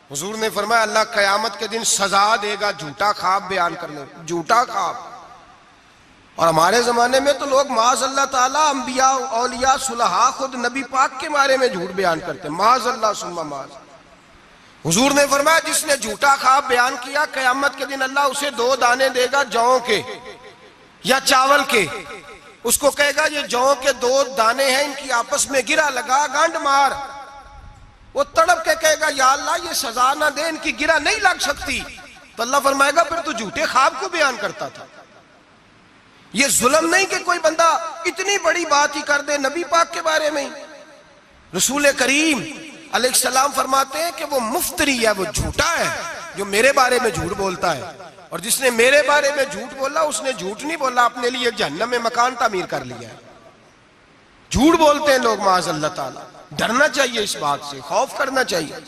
حضور نے فرمایا اللہ قیامت کے دن سزا دے گا جھوٹا خواب بیان کرنے، جھوٹا خواب۔ اور ہمارے زمانے میں تو لوگ معاذ اللہ تعالیٰ انبیاء اولیاء صلحاء خود نبی پاک کے بارے میں جھوٹ بیان کرتے ہیں، معاذ اللہ ثم معاذ۔ حضور نے فرمایا جس نے جھوٹا خواب بیان کیا قیامت کے دن اللہ اسے 2 دانے دے گا جوں کے یا چاول کے، اس کو کہے گا یہ جوں کے 2 دانے ہیں، ان کی آپس میں گرا لگا، گانڈ مار۔ وہ تڑپ کے کہے گا یا اللہ یہ سزا نہ دے، ان کی گرا نہیں لگ سکتی، تو اللہ فرمائے گا پھر تو جھوٹے خواب کو بیان کرتا تھا۔ یہ ظلم نہیں کہ کوئی بندہ اتنی بڑی بات ہی کر دے نبی پاک کے بارے میں۔ رسول کریم علیہ السلام فرماتے ہیں کہ وہ مفتری ہے، وہ جھوٹا ہے جو میرے بارے میں جھوٹ بولتا ہے، اور جس نے میرے بارے میں جھوٹ بولا اس نے جھوٹ نہیں بولا، اپنے لیے جہنم میں مکان تعمیر کر لیا ہے۔ جھوٹ بولتے ہیں لوگ معاذ اللہ تعالیٰ، ڈرنا چاہیے اس بات سے، خوف کرنا چاہیے۔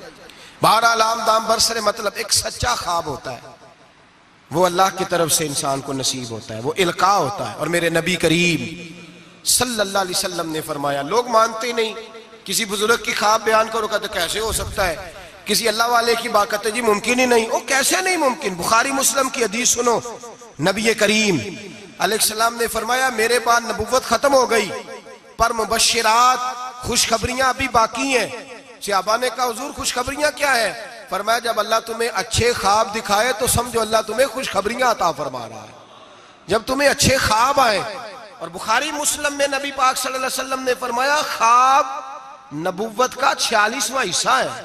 بہرحال عام دام برسر مطلب ایک سچا خواب ہوتا ہے، وہ اللہ کی طرف سے انسان کو نصیب ہوتا ہے، وہ القاء ہوتا ہے۔ اور میرے نبی کریم صلی اللہ علیہ وسلم نے فرمایا، لوگ مانتے نہیں، کسی بزرگ کی خواب بیان کرو کہتے کیسے ہو سکتا ہے، کسی اللہ والے کی بات کرتے جی ممکن ہی نہیں، وہ کیسے نہیں ممکن؟ بخاری مسلم کی حدیث سنو، نبی کریم علیہ السلام نے فرمایا میرے بعد نبوت ختم ہو گئی پر مبشرات خوشخبریاں ابھی باقی ہیں۔ صحابہ نے کہا حضور خوشخبریاں کیا ہے؟ فرمایا جب اللہ تمہیں اچھے خواب دکھائے تو سمجھو اللہ تمہیں خوشخبریاں عطا فرما رہا ہے، جب تمہیں اچھے خواب آئے۔ اور بخاری مسلم میں نبی پاک صلی اللہ علیہ وسلم نے فرمایا خواب نبوت کا 46واں حصہ ہے،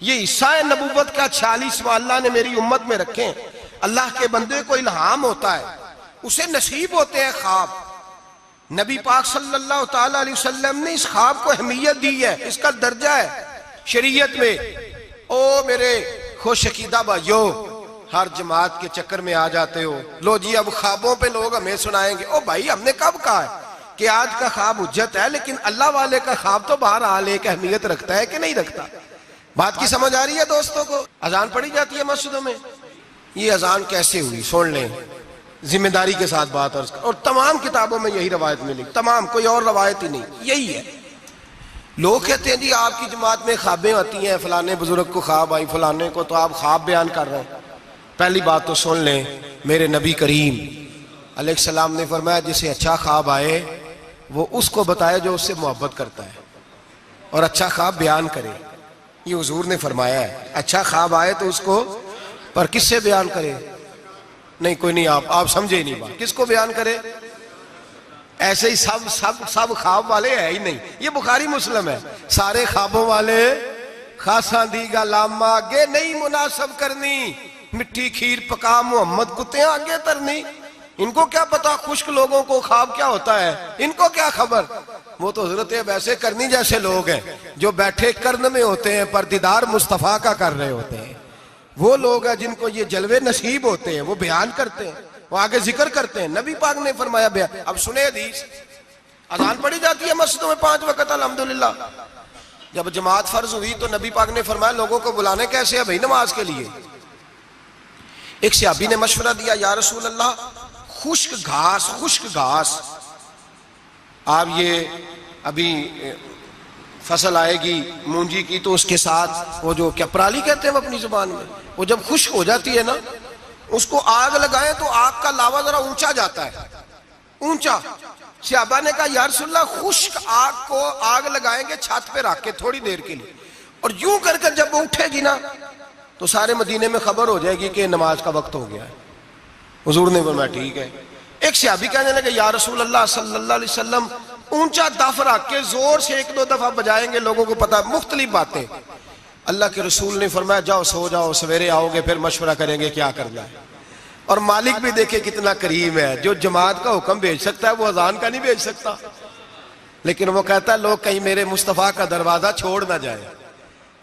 یہ حصہ ہے نبوت کا 46واں، اللہ نے میری امت میں رکھے ہیں۔ اللہ کے بندے کو الہام ہوتا ہے، اسے نصیب ہوتے ہیں خواب۔ نبی پاک صلی اللہ تعالیٰ علیہ وسلم نے اس خواب کو اہمیت دی ہے، اس کا درجہ ہے شریعت میں۔ او میرے خوش عقیدہ بھائیو، ہر جماعت کے چکر میں آ جاتے ہو، لو جی اب خوابوں پہ لوگ ہمیں سنائیں گے۔ او بھائی ہم نے کب کہا ہے کہ آج کا خواب حجت ہے، لیکن اللہ والے کا خواب تو بہرحال ایک اہمیت رکھتا ہے کہ نہیں رکھتا؟ بات کی سمجھ آ رہی ہے دوستوں کو؟ اذان پڑھی جاتی ہے مسجدوں میں، یہ اذان کیسے ہوئی سن لیں، ذمہ داری کے ساتھ بات عرض کر، اور تمام کتابوں میں یہی روایت ملی، تمام، کوئی اور روایت ہی نہیں، یہی ہے۔ لوگ کہتے ہیں جی آپ کی جماعت میں خوابیں آتی ہیں، فلانے بزرگ کو خواب آئی، فلانے کو، تو آپ خواب بیان کر رہے ہیں۔ پہلی بات تو سن لیں، میرے نبی کریم علیہ السلام نے فرمایا جسے اچھا خواب آئے وہ اس کو بتائے جو اس سے محبت کرتا ہے، اور اچھا خواب بیان کرے۔ یہ حضور نے فرمایا ہے، اچھا خواب آئے تو اس کو، پر کس سے بیان کرے؟ نہیں کوئی نہیں، آپ سمجھے ہی نہیں بات، کس کو بیان کرے؟ ایسے ہی سب خواب والے ہے ہی نہیں، یہ بخاری مسلم ہے، سارے خوابوں والے خاصاں دیگا لاما آگے نہیں مناسب کرنی، مٹھی کھیر پکا محمد کتیں آگے ترنی۔ ان کو کیا پتا خشک لوگوں کو خواب کیا ہوتا ہے، ان کو کیا خبر؟ وہ تو حضرت ویسے کرنی جیسے لوگ ہیں جو بیٹھے کرن میں ہوتے ہیں پر دیدار مصطفیٰ کا کر رہے ہوتے ہیں۔ وہ لوگ ہیں جن کو یہ جلوے نصیب ہوتے ہیں، وہ بیان کرتے ہیں، وہ آگے ذکر کرتے ہیں۔ نبی پاک نے فرمایا بیان۔ اب سنیں حدیث، اذان پڑھی جاتی ہے مسجدوں میں 5 وقت الحمدللہ۔ جب جماعت فرض ہوئی تو نبی پاک نے فرمایا لوگوں کو بلانے کیسے ہے بھائی نماز کے لیے؟ ایک صحابی نے مشورہ دیا، یا رسول اللہ خشک گھاس، آپ یہ ابھی فصل آئے گی مونجی کی تو اس کے ساتھ وہ جو کیا پرالی کہتے ہیں وہ اپنی زبان میں، وہ جب خشک ہو جاتی ہے نا اس کو آگ لگائیں تو آگ کا لاوا ذرا اونچا جاتا ہے، اونچا۔ صحابہ نے کہا یا رسول اللہ خشک آگ کو آگ لگائیں گے چھت پہ رکھ کے تھوڑی دیر کے لیے، اور یوں کر کر جب وہ اٹھے گی نا تو سارے مدینے میں خبر ہو جائے گی کہ نماز کا وقت ہو گیا ہے۔ حضور نے فرمایا ٹھیک ہے۔ ایک صحابی کہنے لگے یا رسول اللہ صلی اللہ علیہ وسلم اونچا دف رکھ کے زور سے 1-2 دفعہ بجائیں گے لوگوں کو پتا، مختلف باتیں۔ اللہ کے رسول نے فرمایا جاؤ سو جاؤ، سویرے آؤ گے پھر مشورہ کریں گے کیا کرنا ہے۔ اور مالک بھی دیکھے کتنا کریم ہے، جو جماعت کا حکم بھیج سکتا ہے وہ اذان کا نہیں بھیج سکتا، لیکن وہ کہتا ہے لوگ کہیں میرے مصطفیٰ کا دروازہ چھوڑ نہ جائے۔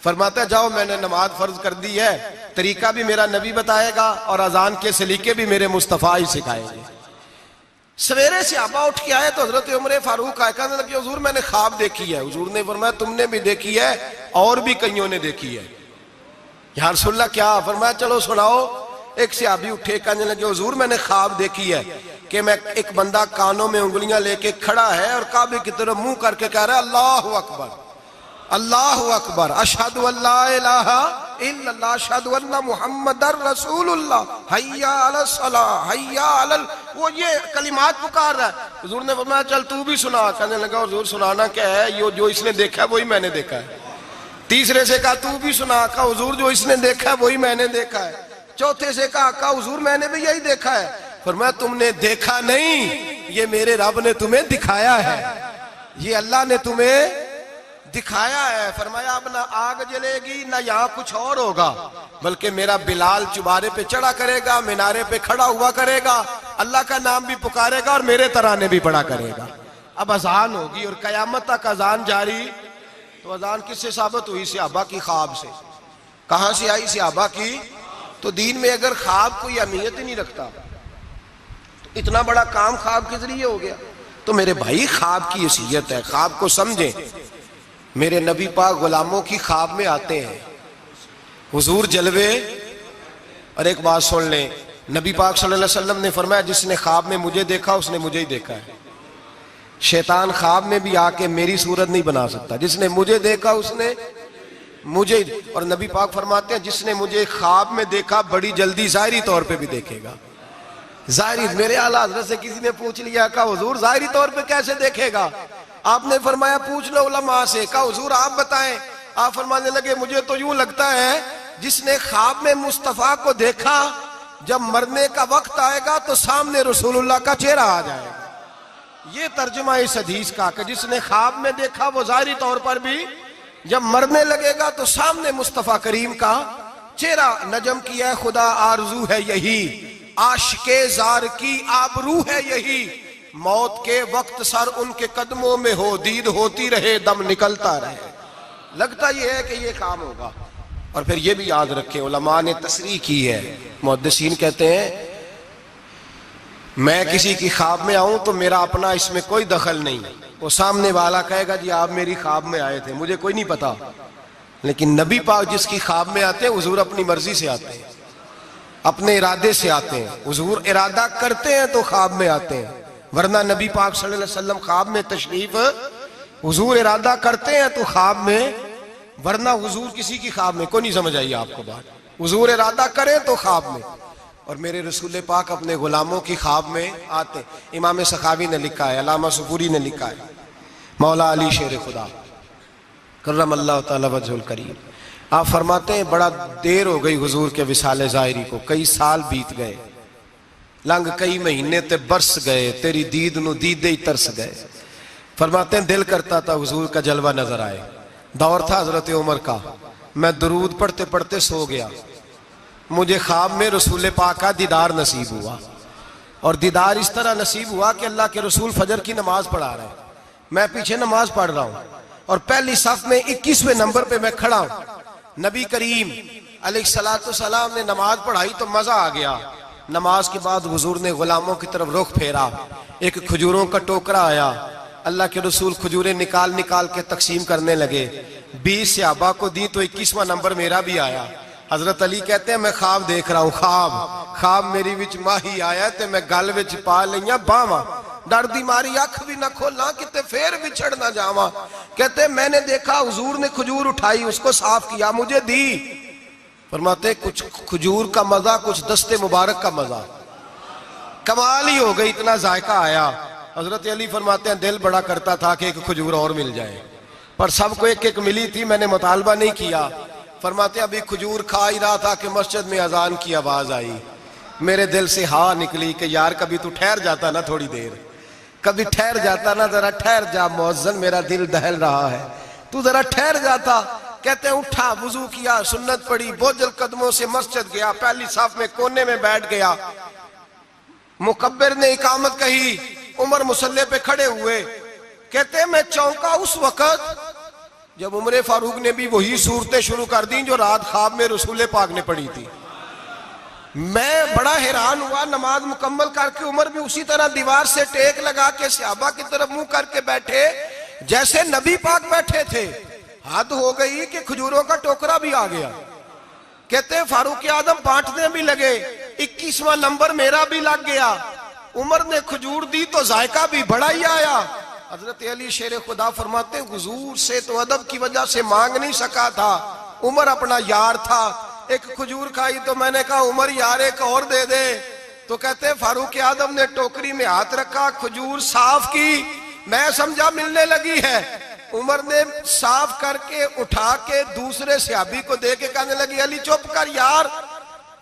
فرماتا ہے جاؤ میں نے نماز فرض کر دی ہے، طریقہ بھی میرا نبی بتائے گا اور اذان کے سلیقے بھی میرے مصطفیٰ ہی سکھائیں گے۔ سویرے صحابہ اٹھ کے آئے تو حضرت عمر فاروق آئے، کہنے لگے حضور میں نے خواب دیکھی ہے۔ حضور نے فرمایا تم نے بھی دیکھی ہے اور بھی کئیوں نے دیکھی ہے۔ یا رسول اللہ کیا؟ فرمایا چلو سناؤ۔ ایک صحابی اٹھے کہنے لگے حضور میں نے خواب دیکھی ہے کہ میں ایک بندہ کانوں میں انگلیاں لے کے کھڑا ہے اور کعبے کی طرف منہ کر کے کہہ رہا ہے اللہ اکبر اللہ اکبر، اشہد ان لا الہ الا اللہ، اشہد ان محمد رسول اللہ، حیا علی الصلاۃ، حیا علی وہ یہ کلمات پکار رہا ہے۔ حضور نے فرمایا چل تو بھی سنا۔ کہنے لگا حضور سنانا کیا ہے؟ یہ جو اس نے دیکھا ہے وہی میں نے دیکھا ہے۔ تیسرے سے کہا تو بھی سنا۔ کہا حضور جو اس نے دیکھا ہے وہی میں نے دیکھا ہے۔ چوتھے سے کہا حضور میں نے بھی یہی دیکھا ہے۔ فرمایا تم نے دیکھا نہیں، یہ میرے رب نے تمہیں دکھایا ہے، یہ اللہ نے تمہیں دکھایا ہے۔ فرمایا اب نہ آگ جلے گی نہ یہاں کچھ اور ہوگا، بلکہ میرا بلال چبارے پہ چڑھا کرے گا، مینارے پہ کھڑا ہوا کرے گا، اللہ کا نام بھی پکارے گا اور میرے ترانے بھی پڑھا کرے گا۔ اب اذان ہوگی اور قیامت تک اذان جاری۔ تو اذان کس سے ثابت ہوئی؟ صحابہ کی خواب سے۔ کہاں سے آئی؟ صحابہ کی۔ تو دین میں اگر خواب کوئی اہمیت ہی نہیں رکھتا تو اتنا بڑا کام خواب کے ذریعے ہو گیا۔ تو میرے بھائی خواب کی حیثیت ہے، خواب کو سمجھیں۔ میرے نبی پاک غلاموں کی خواب میں آتے ہیں، حضور جلوے۔ اور ایک بات سن لیں، نبی پاک صلی اللہ علیہ وسلم نے فرمایا جس نے خواب میں مجھے دیکھا اس نے مجھے ہی دیکھا ہے۔ شیطان خواب میں بھی آ کے میری صورت نہیں بنا سکتا، جس نے مجھے دیکھا اس نے مجھے۔ اور نبی پاک فرماتے ہیں جس نے مجھے خواب میں دیکھا بڑی جلدی ظاہری طور پہ بھی دیکھے گا۔ ظاہری، میرے اعلیٰ حضرت سے کسی نے پوچھ لیا، کہا حضور ظاہری طور پہ کیسے دیکھے گا؟ آپ نے فرمایا پوچھ لو علماء سے۔ کہا حضور آپ بتائیں۔ آپ فرمانے لگے مجھے تو یوں لگتا ہے جس نے خواب میں مصطفیٰ کو دیکھا جب مرنے کا وقت آئے گا تو سامنے رسول اللہ کا چہرہ آ جائے گا۔ یہ ترجمہ اس حدیث کا کہ جس نے خواب میں دیکھا وہ ظاہری طور پر بھی جب مرنے لگے گا تو سامنے مصطفیٰ کریم کا چہرہ۔ نجم کی ہے خدا آرزو ہے یہی، عاشق زار کی آبرو ہے یہی، موت کے وقت سر ان کے قدموں میں ہو، دید ہوتی رہے دم نکلتا رہے۔ لگتا یہ ہے کہ یہ کام ہوگا۔ اور پھر یہ بھی یاد رکھیں علماء نے تصریح کی ہے، محدثین کہتے ہیں میں کسی کی خواب میں آؤں تو میرا اپنا اس میں کوئی دخل نہیں، وہ سامنے والا کہے گا جی آپ میری خواب میں آئے تھے مجھے کوئی نہیں پتا، لیکن نبی پاک جس کی خواب میں آتے ہیں حضور اپنی مرضی سے آتے ہیں۔ اپنے ارادے سے آتے ہیں، حضور ارادہ کرتے ہیں تو خواب میں آتے ہیں، ورنہ نبی پاک صلی اللہ علیہ وسلم خواب میں تشریف، حضور ارادہ کرتے ہیں تو خواب میں، ورنہ حضور کسی کی خواب میں، کوئی نہیں سمجھ آئی آپ کو بات، حضور ارادہ کریں تو خواب میں، اور میرے رسول پاک اپنے غلاموں کی خواب میں آتے ہیں۔ امام سخاوی نے لکھا ہے، علامہ صفوری نے لکھا ہے، مولا علی شیر خدا کرم اللہ تعالی وجہ الکریم، آپ فرماتے ہیں بڑا دیر ہو گئی حضور کے وصال ظاہری کو، کئی سال بیت گئے، لنگ کئی مہینے تے برس گئے، تیری دید نو دیدے ہی ترس گئے۔ فرماتے ہیں دل کرتا تھا حضور کا جلوہ نظر آئے، دور تھا حضرت عمر کا، میں درود پڑھتے پڑھتے سو گیا، مجھے خواب میں رسول پاک کا دیدار نصیب ہوا، اور دیدار اس طرح نصیب ہوا کہ اللہ کے رسول فجر کی نماز پڑھا رہے ہیں، میں پیچھے نماز پڑھ رہا ہوں، اور پہلی صف میں 21ویں نمبر پہ میں کھڑا ہوں، نبی کریم علیہ السلام نے نماز پڑھائی تو مزہ آ گیا۔ نماز کے بعد حضور نے غلاموں کی طرف رخ پھیرا، ایک کھجوروں کا ٹوکرا آیا، اللہ کے رسول کھجوریں نکال نکال کے تقسیم کرنے لگے، 20 صحابہ کو دی تو 21واں نمبر میرا بھی آیا۔ حضرت علی کہتے ہیں میں خواب دیکھ رہا ہوں، خواب میری وچ ماہی آیا تے میں گل وچ پا لیاں باواں، ڈر دی ماری اکھ بھی نہ کھولا کتے پھر بچھڑ نہ جاواں۔ کہتے ہیں میں نے دیکھا حضور نے کھجور اٹھائی، اس کو صاف کیا، مجھے دی۔ فرماتے کچھ کھجور کا مزہ، کچھ دست مبارک کا مزہ، کمال ہی ہو گئی، اتنا ذائقہ آیا۔ حضرت علی فرماتے ہیں دل بڑا کرتا تھا کہ ایک کھجور اور مل جائے، پر سب کو ایک ایک ملی تھی، میں نے مطالبہ نہیں کیا۔ فرماتے ہیں ابھی کھجور کھا ہی رہا تھا کہ مسجد میں اذان کی آواز آئی، میرے دل سے ہاں نکلی کہ یار کبھی تو ٹھہر جاتا نا، تھوڑی دیر کبھی ٹھہر جاتا نا، ذرا ٹھہر جا مؤذن، میرا دل دہل رہا ہے، تو ذرا ٹھہر جاتا۔ کہتے ہیں اٹھا، وضو کیا، سنت پڑھی، بوجھل قدموں سے مسجد گیا، پہلی صف میں کونے میں بیٹھ گیا، مکبر نے اقامت کہی، عمر مصلی پہ کھڑے ہوئے۔ کہتے ہیں میں چونکا اس وقت جب عمر فاروق نے بھی وہی صورتیں شروع کر دیں جو رات خواب میں رسول پاک نے پڑھی تھی۔ میں بڑا حیران ہوا، نماز مکمل کر کے عمر بھی اسی طرح دیوار سے ٹیک لگا کے صحابہ کی طرف منہ کر کے بیٹھے جیسے نبی پاک بیٹھے تھے۔ حد ہو گئی کہ کھجوروں کا ٹوکرا بھی آ گیا۔ کہتے ہیں فاروق اعظم بانٹنے بھی لگے، 21واں نمبر میرا بھی لگ گیا، عمر نے کھجور دی تو ذائقہ بھی بڑا ہی آیا۔ حضرت علی شیر خدا فرماتے ہیں حضور سے تو ادب کی وجہ سے مانگ نہیں سکا تھا، عمر اپنا یار تھا، ایک کھجور کھائی تو میں نے کہا عمر یار ایک اور دے دے، تو کہتے ہیں فاروق اعظم نے ٹوکری میں ہاتھ رکھا، کھجور صاف کی، میں سمجھا ملنے لگی ہے، عمر نے صاف کر کے اٹھا کے دوسرے صحابی کو دے کے کہنے لگی علی چپ کر یار،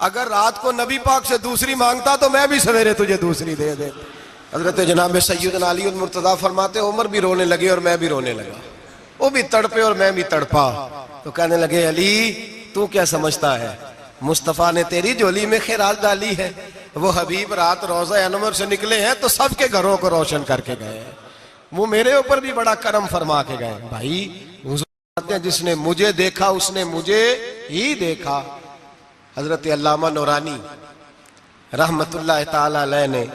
اگر رات کو نبی پاک سے دوسری مانگتا تو میں بھی سویرے تجھے دوسری دے دے۔ حضرت جناب سیدنا علی المرتضیٰ فرماتے عمر بھی رونے لگے اور میں بھی رونے لگا، وہ بھی تڑپے اور میں بھی تڑپا، تو کہنے لگے علی تو کیا سمجھتا ہے، مصطفیٰ نے تیری جولی میں خیرات ڈالی ہے، وہ حبیب رات روضہ انور سے نکلے ہیں تو سب کے گھروں کو روشن کر کے گئے ہیں، وہ میرے اوپر بھی بڑا کرم فرما کے گئے۔ بھائی حضور کہتے ہیں جس نے مجھے دیکھا اس نے مجھے ہی دیکھا۔ حضرت علامہ نورانی رحمت اللہ تعالی علیہ نے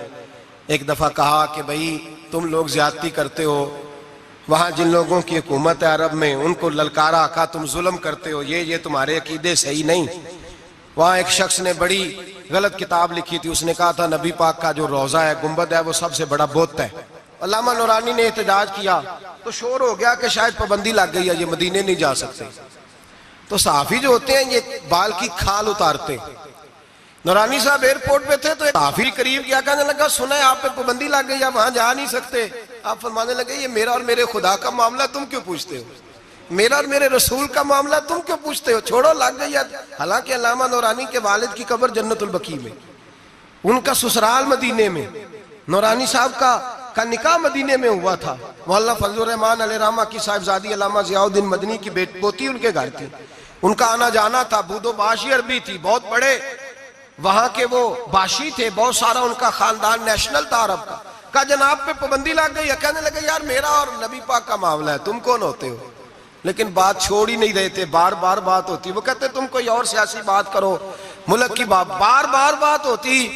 ایک دفعہ کہا کہ بھئی تم لوگ زیادتی کرتے ہو، وہاں جن لوگوں کی حکومت ہے عرب میں ان کو للکارا کہا تم ظلم کرتے ہو، یہ تمہارے عقیدے صحیح نہیں۔ وہاں ایک شخص نے بڑی غلط کتاب لکھی تھی، اس نے کہا تھا نبی پاک کا جو روضہ ہے گنبد ہے وہ سب سے بڑا بت ہے۔ علامہ نورانی نے احتجاج کیا تو شور ہو گیا کہ شاید پابندی لگ گئی ہے، یہ مدینے نہیں جا سکتے، تو صحافی جو ہوتے ہیں یہ بال کی کھال اتارتے۔ نورانی صاحب ایئرپورٹ پہ تھے تو صحافی قریب کیا، کہنے لگا سنا ہے آپ پہ پابندی لگ گئی ہے، وہاں جا نہیں سکتے۔ آپ فرمانے لگے یہ میرا اور میرے خدا کا معاملہ تم کیوں پوچھتے ہو، میرا اور میرے رسول کا معاملہ تم کیوں پوچھتے ہو، چھوڑو لگ گئی ہے۔ حالانکہ علامہ نورانی کے والد کی قبر جنت البقیع میں، ان کا سسرال مدینے میں، نورانی صاحب کا نکاح مدینے میں ہوا تھا، مولانا فضل الرحمان علیہ رحمہ کی صاحبزادی علامہ ضیاء الدین مدنی کی پوتی ان کے گھر تھی، ان کا آنا جانا تھا، بود و باشی عربی تھی، بہت بڑے وہاں کے وہ باشی تھے، بہت سارا ان کا خاندان نیشنل تھا عرب کا۔ کہا جناب پہ پابندی لگ گئی ہے، کہنے لگے یار میرا اور نبی پاک کا معاملہ ہے، تم کون ہوتے ہو؟ لیکن بات چھوڑ ہی نہیں رہے تھے، بار بار بات ہوتی، وہ کہتے تم کوئی اور سیاسی بات کرو، ملک کی بات، بار بار بات ہوتی۔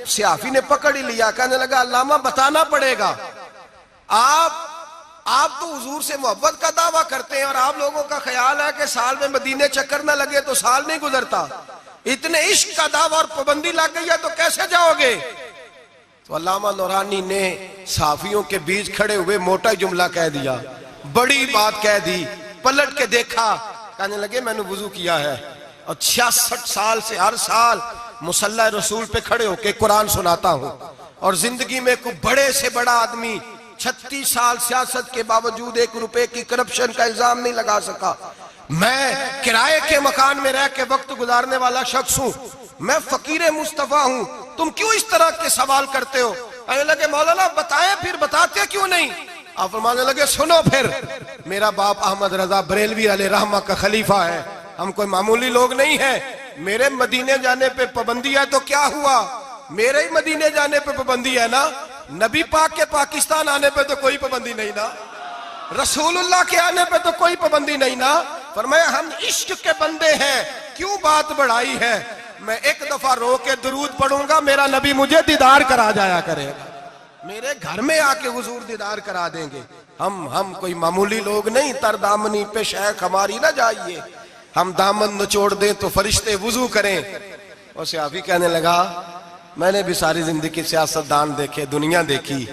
صحافی نے پکڑ ہی لیا، کہنے لگا علامہ بتانا پڑے گا، آپ تو حضور سے محبت کا دعویٰ کرتے ہیں اور آپ لوگوں کا خیال ہے کہ سال میں مدینے چکر نہ لگے تو سال نہیں گزرتا، اتنے عشق کا دعویٰ اور پابندی لگ گئی ہے تو کیسے جاؤ گے؟ تو علامہ نورانی نے صحافیوں کے بیچ کھڑے ہوئے موٹا جملہ کہہ دیا، بڑی بات کہہ دی، پلٹ کے دیکھا، کہنے لگے میں نے وضو کیا ہے اور 66 سال سے ہر سال مصلی رسول پہ کھڑے ہو کے قرآن سناتا ہوں، اور زندگی میں کوئی بڑے سے بڑا آدمی 36 سال سیاست کے باوجود 1 روپے کی کرپشن کا الزام نہیں لگا سکا۔ میں کرائے کے مکان میں رہ کے وقت گزارنے والا شخص ہوں، میں فقیر مصطفیٰ ہوں، تم کیوں اس طرح کے سوال کرتے ہو؟ کہنے لگے مولانا بتائیں، پھر بتاتے کیوں نہیں؟ آپ فرمانے لگے سنو پھر، میرا باپ احمد رضا بریلوی علیہ رحمہ کا خلیفہ ہے، ہم کوئی معمولی لوگ نہیں ہیں، میرے مدینے جانے پہ پابندی ہے تو کیا ہوا؟ میرے ہی مدینے جانے پہ پابندی ہے نا، نبی پاک کے پاکستان آنے پہ تو کوئی پابندی نہیں نا، رسول اللہ کے آنے پہ تو کوئی پابندی نہیں نا۔ فرمایا ہم عشق کے بندے ہیں، کیوں بات بڑھائی ہے؟ میں ایک دفعہ رو کے درود پڑھوں گا، میرا نبی مجھے دیدار کرا جایا کرے گا، میرے گھر میں آ کے حضور دیدار کرا دیں گے۔ ہم کوئی معمولی لوگ نہیں، تر دامنی پہ شیخ ہماری نہ جائیے، ہم دامن نچوڑ دیں تو فرشتے وضو کریں۔ اور صحافی کہنے لگا میں نے بھی ساری زندگی سیاستدان دیکھے، دنیا دیکھی،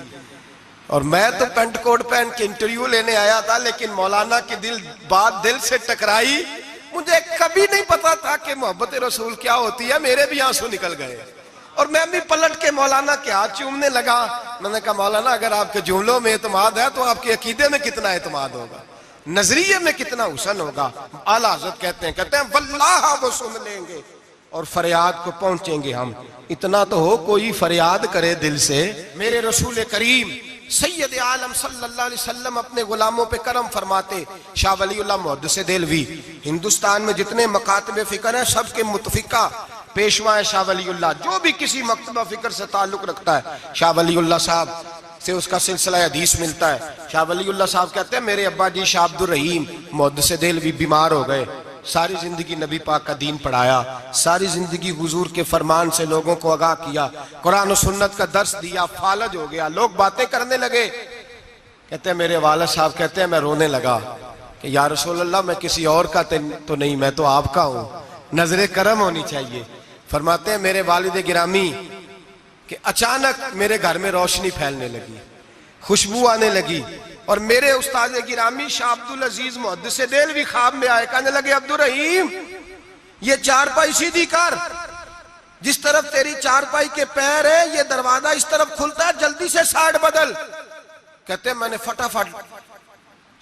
اور میں تو پینٹ کوٹ پہن کے انٹرویو لینے آیا تھا، لیکن مولانا کی بات دل سے ٹکرائی، مجھے کبھی نہیں پتا تھا کہ محبت رسول کیا ہوتی ہے، میرے بھی آنسو نکل گئے، اور میں بھی پلٹ کے مولانا کے ہاتھ چومنے لگا۔ میں نے کہا مولانا اگر آپ کے جملوں میں اعتماد ہے تو آپ کے عقیدے میں کتنا اعتماد ہوگا، نظریے میں کتنا حسن ہوگا۔ اعلیٰ حضرت کہتے ہیں واللہ وہ سن لیں گے اور فریاد کو پہنچیں گے ہم۔ اتنا تو ہو کوئی فریاد کرے دل سے۔ میرے رسول کریم سید عالم صلی اللہ علیہ وسلم اپنے غلاموں پہ کرم فرماتے۔ شاہ ولی اللہ محدث دہلوی ہندوستان میں جتنے مکاتب فکر ہیں سب کے متفقہ پیشوا ہے شاہ ولی اللہ، جو بھی کسی مکتبہ فکر سے تعلق رکھتا ہے شاہ ولی اللہ صاحب سے اس کا سلسلہ حدیث ملتا ہے۔ شاہ ولی اللہ صاحب کہتے ہیں میرے ابا جی شاہ عبد الرحیم محدث دہلوی بیمار ہو گئے، ساری زندگی نبی پاک کا دین پڑھایا، ساری زندگی حضور کے فرمان سے لوگوں کو آگاہ کیا، قرآن و سنت کا درس دیا، فالج ہو گیا، لوگ باتیں کرنے لگے۔ کہتے ہیں میرے والد صاحب کہتے ہیں میں رونے لگا کہ یا رسول اللہ میں کسی اور کا تو نہیں، میں تو آپ کا ہوں، نظر کرم ہونی چاہیے۔ فرماتے ہیں میرے والد گرامی کہ اچانک میرے گھر میں روشنی پھیلنے لگی، خوشبو آنے لگی، اور میرے استاد گرامی شاہ عبدالعزیز محدث دہلوی خواب میں آئے، کہنے لگے عبد الرحیم یہ چارپائی سیدھی کر، جس طرف تیری چارپائی کے پیر ہے یہ دروازہ اس طرف کھلتا ہے، جلدی سے سائیڈ بدل۔ کہتے ہیں میں نے فٹافٹ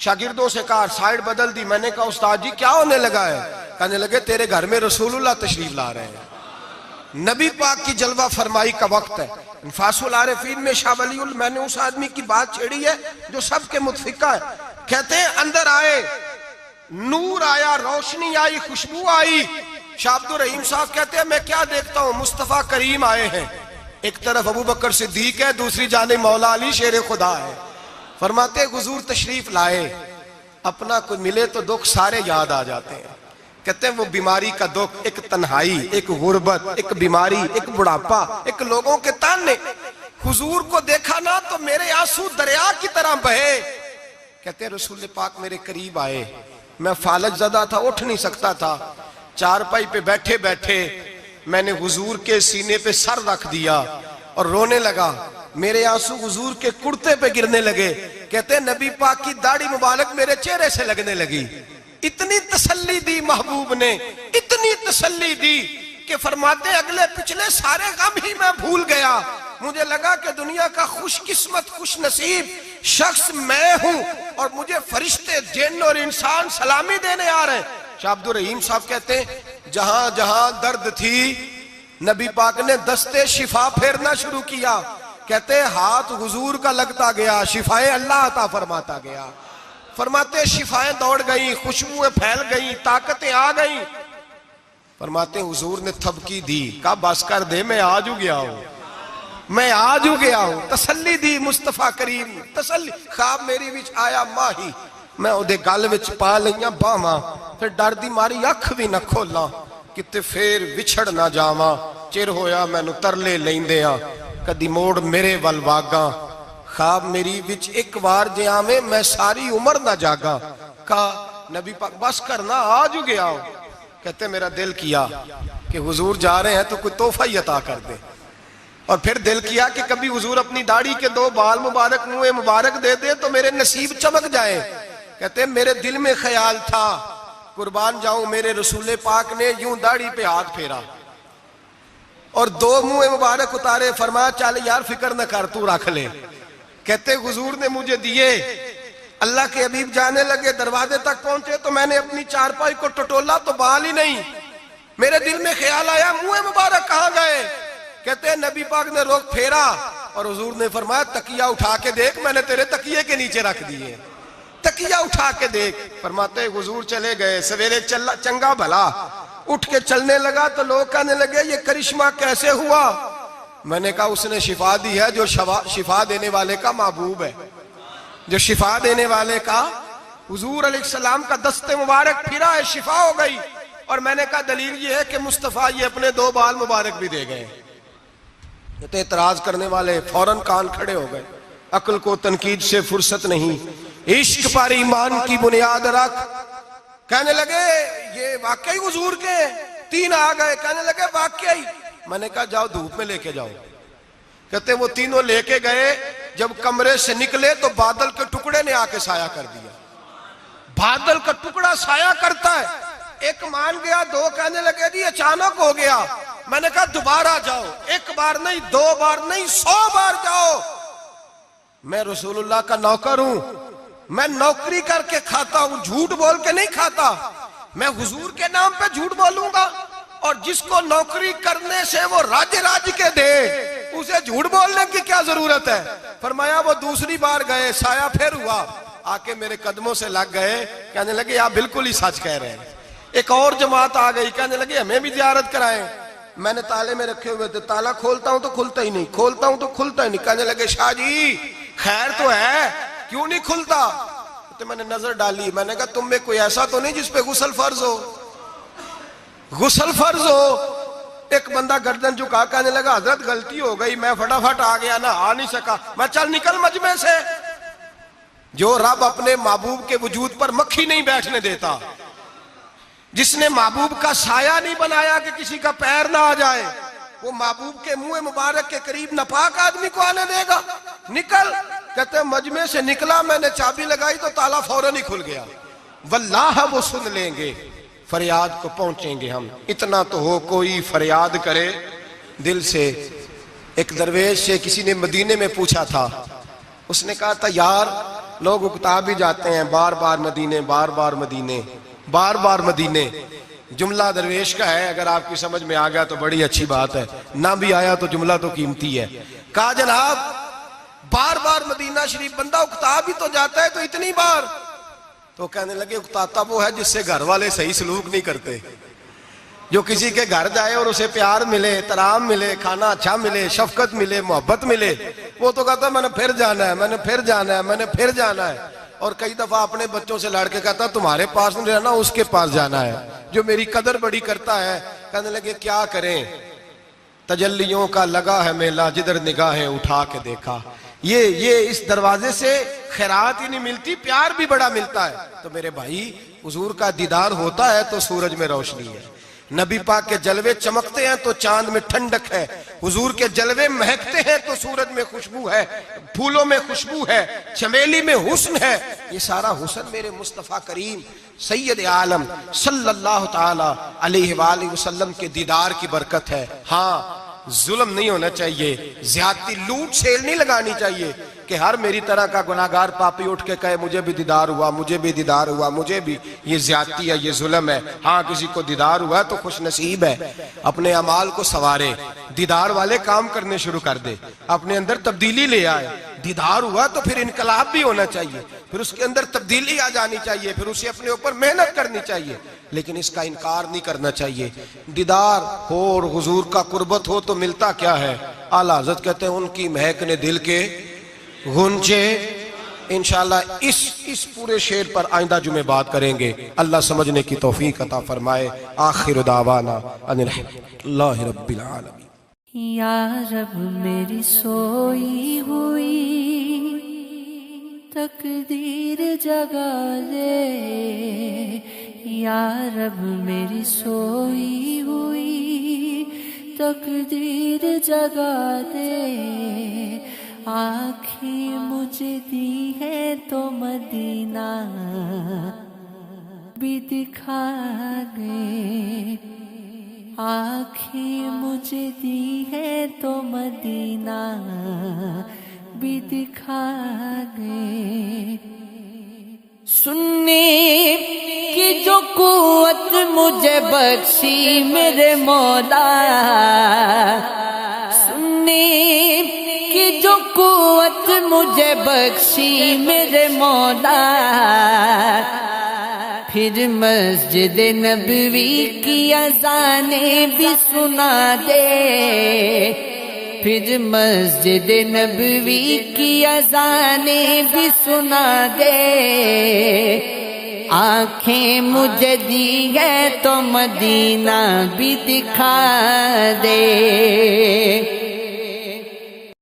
شاگردوں سے کہا سائیڈ بدل دی۔ میں نے کہا استاد جی کیا ہونے لگا ہے؟ کہنے لگے تیرے گھر میں رسول اللہ تشریف لا رہے ہیں، نبی پاک کی جلوہ فرمائی کا وقت ہے۔ انفاس العارفین میں شاہ ولی اللہ، میں نے اس آدمی کی بات چھیڑی ہے جو سب کے متفقہ ہے۔ کہتے ہیں اندر آئے، نور آیا، روشنی آئی، خوشبو آئی۔ شاہ عبد الرحیم صاحب کہتے ہیں میں کیا دیکھتا ہوں، مصطفیٰ کریم آئے ہیں، ایک طرف ابو بکر صدیق ہے، دوسری جانب مولا علی شیر خدا ہے۔ فرماتے حضور تشریف لائے، اپنا کوئی ملے تو دکھ سارے یاد آ جاتے ہیں۔ کہتے ہیں وہ بیماری کا دکھ، ایک تنہائی، ایک غربت، ایک بیماری، ایک بڑھاپا، ایک لوگوں کے تانے، حضور کو دیکھا نا تو میرے آنسو دریا کی طرح بہے۔ کہتے ہیں رسول پاک میرے قریب آئے، میں فالج زدہ تھا، اٹھ نہیں سکتا تھا، چارپائی پہ بیٹھے بیٹھے میں نے حضور کے سینے پہ سر رکھ دیا اور رونے لگا، میرے آنسو حضور کے کرتے پہ گرنے لگے۔ کہتے ہیں نبی پاک کی داڑھی مبارک میرے چہرے سے لگنے لگی۔ اتنی تسلی دی محبوب نے، اتنی تسلی دی کہ فرماتے اگلے پچھلے سارے غم ہی میں بھول گیا، مجھے لگا کہ دنیا کا خوش قسمت خوش نصیب شخص میں ہوں اور مجھے فرشتے جن اور انسان سلامی دینے آ رہے ہیں۔ شاہ عبد الرحیم صاحب کہتے ہیں جہاں جہاں درد تھی نبی پاک نے دستے شفا پھیرنا شروع کیا۔ کہتے ہیں ہاتھ حضور کا لگتا گیا، شفائیں اللہ عطا فرماتا گیا۔ فرماتے شفائیں دوڑ گئیں، خوشبوئیں پھیل گئیں، طاقتیں آ گئیں۔ فرماتے حضور نے تھبکی دی، کہا بس کر دے میں آج ہو گیا ہوں، میں آج ہو گیا ہوں۔ تسلی دی مصطفیٰ کریم، تسلی۔ خواب میری وچ آیا ماہی، میں اودے گل وچ پا لئیاں باواں، پھر ڈر دی ماری اکھ بھی نہ کھولاں، کتے پھر وچھڑ نہ جاواں، چر ہویا مینوں ترلے لیندیاں، کدی موڑ میرے ول واگاں۔ خواب میری وچ ایک وار جے آویں میں ساری عمر نہ جاگاں۔ کہا نبی پاک بس کرنا آج ہو گیا ہو۔ کہتے میرا دل کیا کہ کہ حضور جا رہے ہیں تو کوئی تحفہ ہی عطا کر دے. اور پھر دل کیا کہ کبھی حضور اپنی داڑھی کے 2 بال مبارک منہ مبارک دے دے تو میرے نصیب چمک جائیں. کہتے ہیں میرے دل میں خیال تھا، قربان جاؤں میرے رسول پاک نے یوں داڑھی پہ ہاتھ پھیرا اور 2 منہ مبارک اتارے، فرمایا چل یار فکر نہ کر تو رکھ لے. کہتے حضور نے مجھے دیے، اللہ کے حبیب جانے لگے، دروازے تک پہنچے تو میں نے اپنی چارپائی کو ٹٹولا تو بال ہی نہیں. میرے دل میں خیال آیا منہ مبارک کہاں گئے؟ کہتے ہیں نبی پاک نے رخ پھیرا اور حضور نے فرمایا تکیہ اٹھا کے دیکھ، میں نے تیرے تکیے کے نیچے رکھ دیے، تکیہ اٹھا کے دیکھ. فرماتے حضور چلے گئے. سویرے چنگا بھلا اٹھ کے چلنے لگا تو لوگ کہنے لگے یہ کرشمہ کیسے ہوا؟ میں نے کہا اس نے شفا دی ہے جو شفا دینے والے کا محبوب ہے، جو شفا دینے والے کا حضور علیہ السلام کا دست مبارک پھرا ہے، شفا ہو گئی. اور میں نے کہا دلیل یہ ہے کہ مصطفیٰ یہ اپنے 2 بال مبارک بھی دے گئے. تو اعتراض کرنے والے فوراً کان کھڑے ہو گئے. عقل کو تنقید سے فرصت نہیں، عشق پر ایمان کی بنیاد رکھ. کہنے لگے یہ واقعی حضور کے 3 آ گئے. کہنے لگے واقعی. میں نے کہا جاؤ دھوپ میں لے کے جاؤ. کہتے وہ تینوں لے کے گئے. جب کمرے سے نکلے تو بادل کے ٹکڑے نے آ کے سایہ کر دیا. بادل کا ٹکڑا سایہ کرتا ہے. ایک مان گیا، 2 کہنے لگے جی اچانک ہو گیا. میں نے کہا دوبارہ جاؤ، 1 بار نہیں 2 بار نہیں 100 بار جاؤ. میں رسول اللہ کا نوکر ہوں، میں نوکری کر کے کھاتا ہوں، جھوٹ بول کے نہیں کھاتا. میں حضور کے نام پہ جھوٹ بولوں گا؟ اور جس کو نوکری کرنے سے وہ راج کے دے اسے جھوٹ بولنے کی کیا ضرورت ہے؟ فرمایا وہ دوسری بار گئے، سایہ پھر ہوا، آ کے میرے قدموں سے لگ گئے. کہنے لگے آپ بالکل ہی سچ کہہ رہے ہیں. ایک اور جماعت آ گئی، کہنے لگے ہمیں بھی زیارت کرائیں. میں نے تالے میں رکھے ہوئے تھے، تالا کھولتا ہوں تو کھلتا ہی نہیں، کھولتا ہوں تو کھلتا ہی نہیں. کہنے لگے شاہ جی خیر تو ہے، کیوں نہیں کھلتا؟ تو میں نے نظر ڈالی. میں نے کہا تم میں کوئی ایسا تو نہیں جس پہ غسل فرض ہو؟ غسل فرض ہو. ایک بندہ گردن جھکا کہنے لگا حضرت غلطی ہو گئی، میں فٹافٹ آ گیا نا، آ نہیں سکا. میں چل نکل مجمع سے. جو رب اپنے محبوب کے وجود پر مکھی نہیں بیٹھنے دیتا، جس نے محبوب کا سایہ نہیں بنایا کہ کسی کا پیر نہ آ جائے، وہ محبوب کے منہ مبارک کے قریب ناپاک آدمی کو آنے دے گا؟ نکل. کہتے ہیں مجمع سے نکلا، میں نے چابی لگائی تو تالا فوراً ہی کھل گیا. واللہ وہ سن لیں گے، فریاد کو پہنچیں گے ہم. اتنا تو ہو کوئی فریاد کرے دل سے. ایک درویش سے کسی نے مدینے میں پوچھا تھا، اس نے کہا تھا یار لوگ اکتا بھی جاتے ہیں بار بار مدینے، بار بار مدینے، بار بار مدینے. جملہ درویش کا ہے، اگر آپ کی سمجھ میں آ گیا تو بڑی اچھی بات ہے، نہ بھی آیا تو جملہ تو قیمتی ہے. کہا جناب بار بار مدینہ شریف بندہ اکتا بھی تو جاتا ہے تو اتنی بار؟ تو کہنے لگے اکتاتا وہ ہے جس سے گھر والے صحیح سلوک نہیں کرتے. جو کسی کے گھر جائے اور اسے پیار ملے، احترام ملے، کھانا اچھا ملے، شفقت ملے، محبت ملے، وہ تو کہتا ہے میں نے پھر جانا ہے، میں نے پھر جانا ہے، میں نے پھر جانا ہے. اور کئی دفعہ اپنے بچوں سے لڑ کے کہتا تمہارے پاس نہیں رہنا، اس کے پاس جانا ہے جو میری قدر بڑی کرتا ہے. کہنے لگے کیا کریں، تجلیوں کا لگا ہے میلہ، جدھر نگاہیں اٹھا کے دیکھا. یہ اس دروازے سے خیرات ہی نہیں ملتی، پیار بھی بڑا ملتا ہے. تو میرے بھائی حضور کا دیدار ہوتا ہے تو سورج میں روشنی ہے، نبی پاک کے جلوے چمکتے ہیں تو چاند میں ٹھنڈک ہے، حضور کے جلوے مہکتے ہیں تو سورج میں خوشبو ہے، پھولوں میں خوشبو ہے، چمیلی میں حسن ہے. یہ سارا حسن میرے مصطفیٰ کریم سید عالم صلی اللہ تعالی علیہ وآلہ وسلم کے دیدار کی برکت ہے. ہاں ظلم نہیں ہونا چاہیے، زیادتی لوٹ سیل نہیں لگانی چاہیے کہ ہر میری طرح کا گناہگار پاپی اٹھ کے کہے مجھے بھی دیدار ہوا، مجھے بھی دیدار ہوا، مجھے بھی. یہ زیادتی ہے، یہ ظلم ہے. ہاں کسی کو دیدار ہوا تو خوش نصیب ہے، اپنے اعمال کو سنوارے، دیدار والے کام کرنے شروع کر دے، اپنے اندر تبدیلی لے آئے. دیدار ہوا تو پھر انقلاب بھی ہونا چاہیے، پھر اس کے اندر تبدیلی آ جانی چاہیے، پھر اسے اپنے اوپر محنت کرنی چاہیے، لیکن اس کا انکار نہیں کرنا چاہیے. دیدار ہو اور حضور کا قربت ہو تو ملتا کیا ہے؟ اعلیٰ حضرت کہتے ہیں ان کی مہک نے دل کے گھنچے. انشاءاللہ اس پورے شعر پر آئندہ جمعے بات کریں گے. اللہ سمجھنے کی توفیق عطا فرمائے. آخر دعوانا ان الحمدللہ رب العالمین. یا رب میری سوئی ہوئی تقدیر جگا دے، یا رب میری سوئی ہوئی تقدیر جگا دے، آنکھیں مجھے دی ہے تو مدینہ بھی دکھا دے، آنکھیں مجھے دی ہے تو مدینہ بھی دکھا دے۔ سننے کی جو قوت مجھے بخشی میرے مولا، سننے کی جو قوت مجھے بخشی میرے مولا، پھر مسجد نبوی کی اذانیں بھی سنا دے، پھر مسجد نبوی کی اذانیں بھی سنا دے، آنکھیں مجھے دی ہے تو مدینہ بھی دکھا دے۔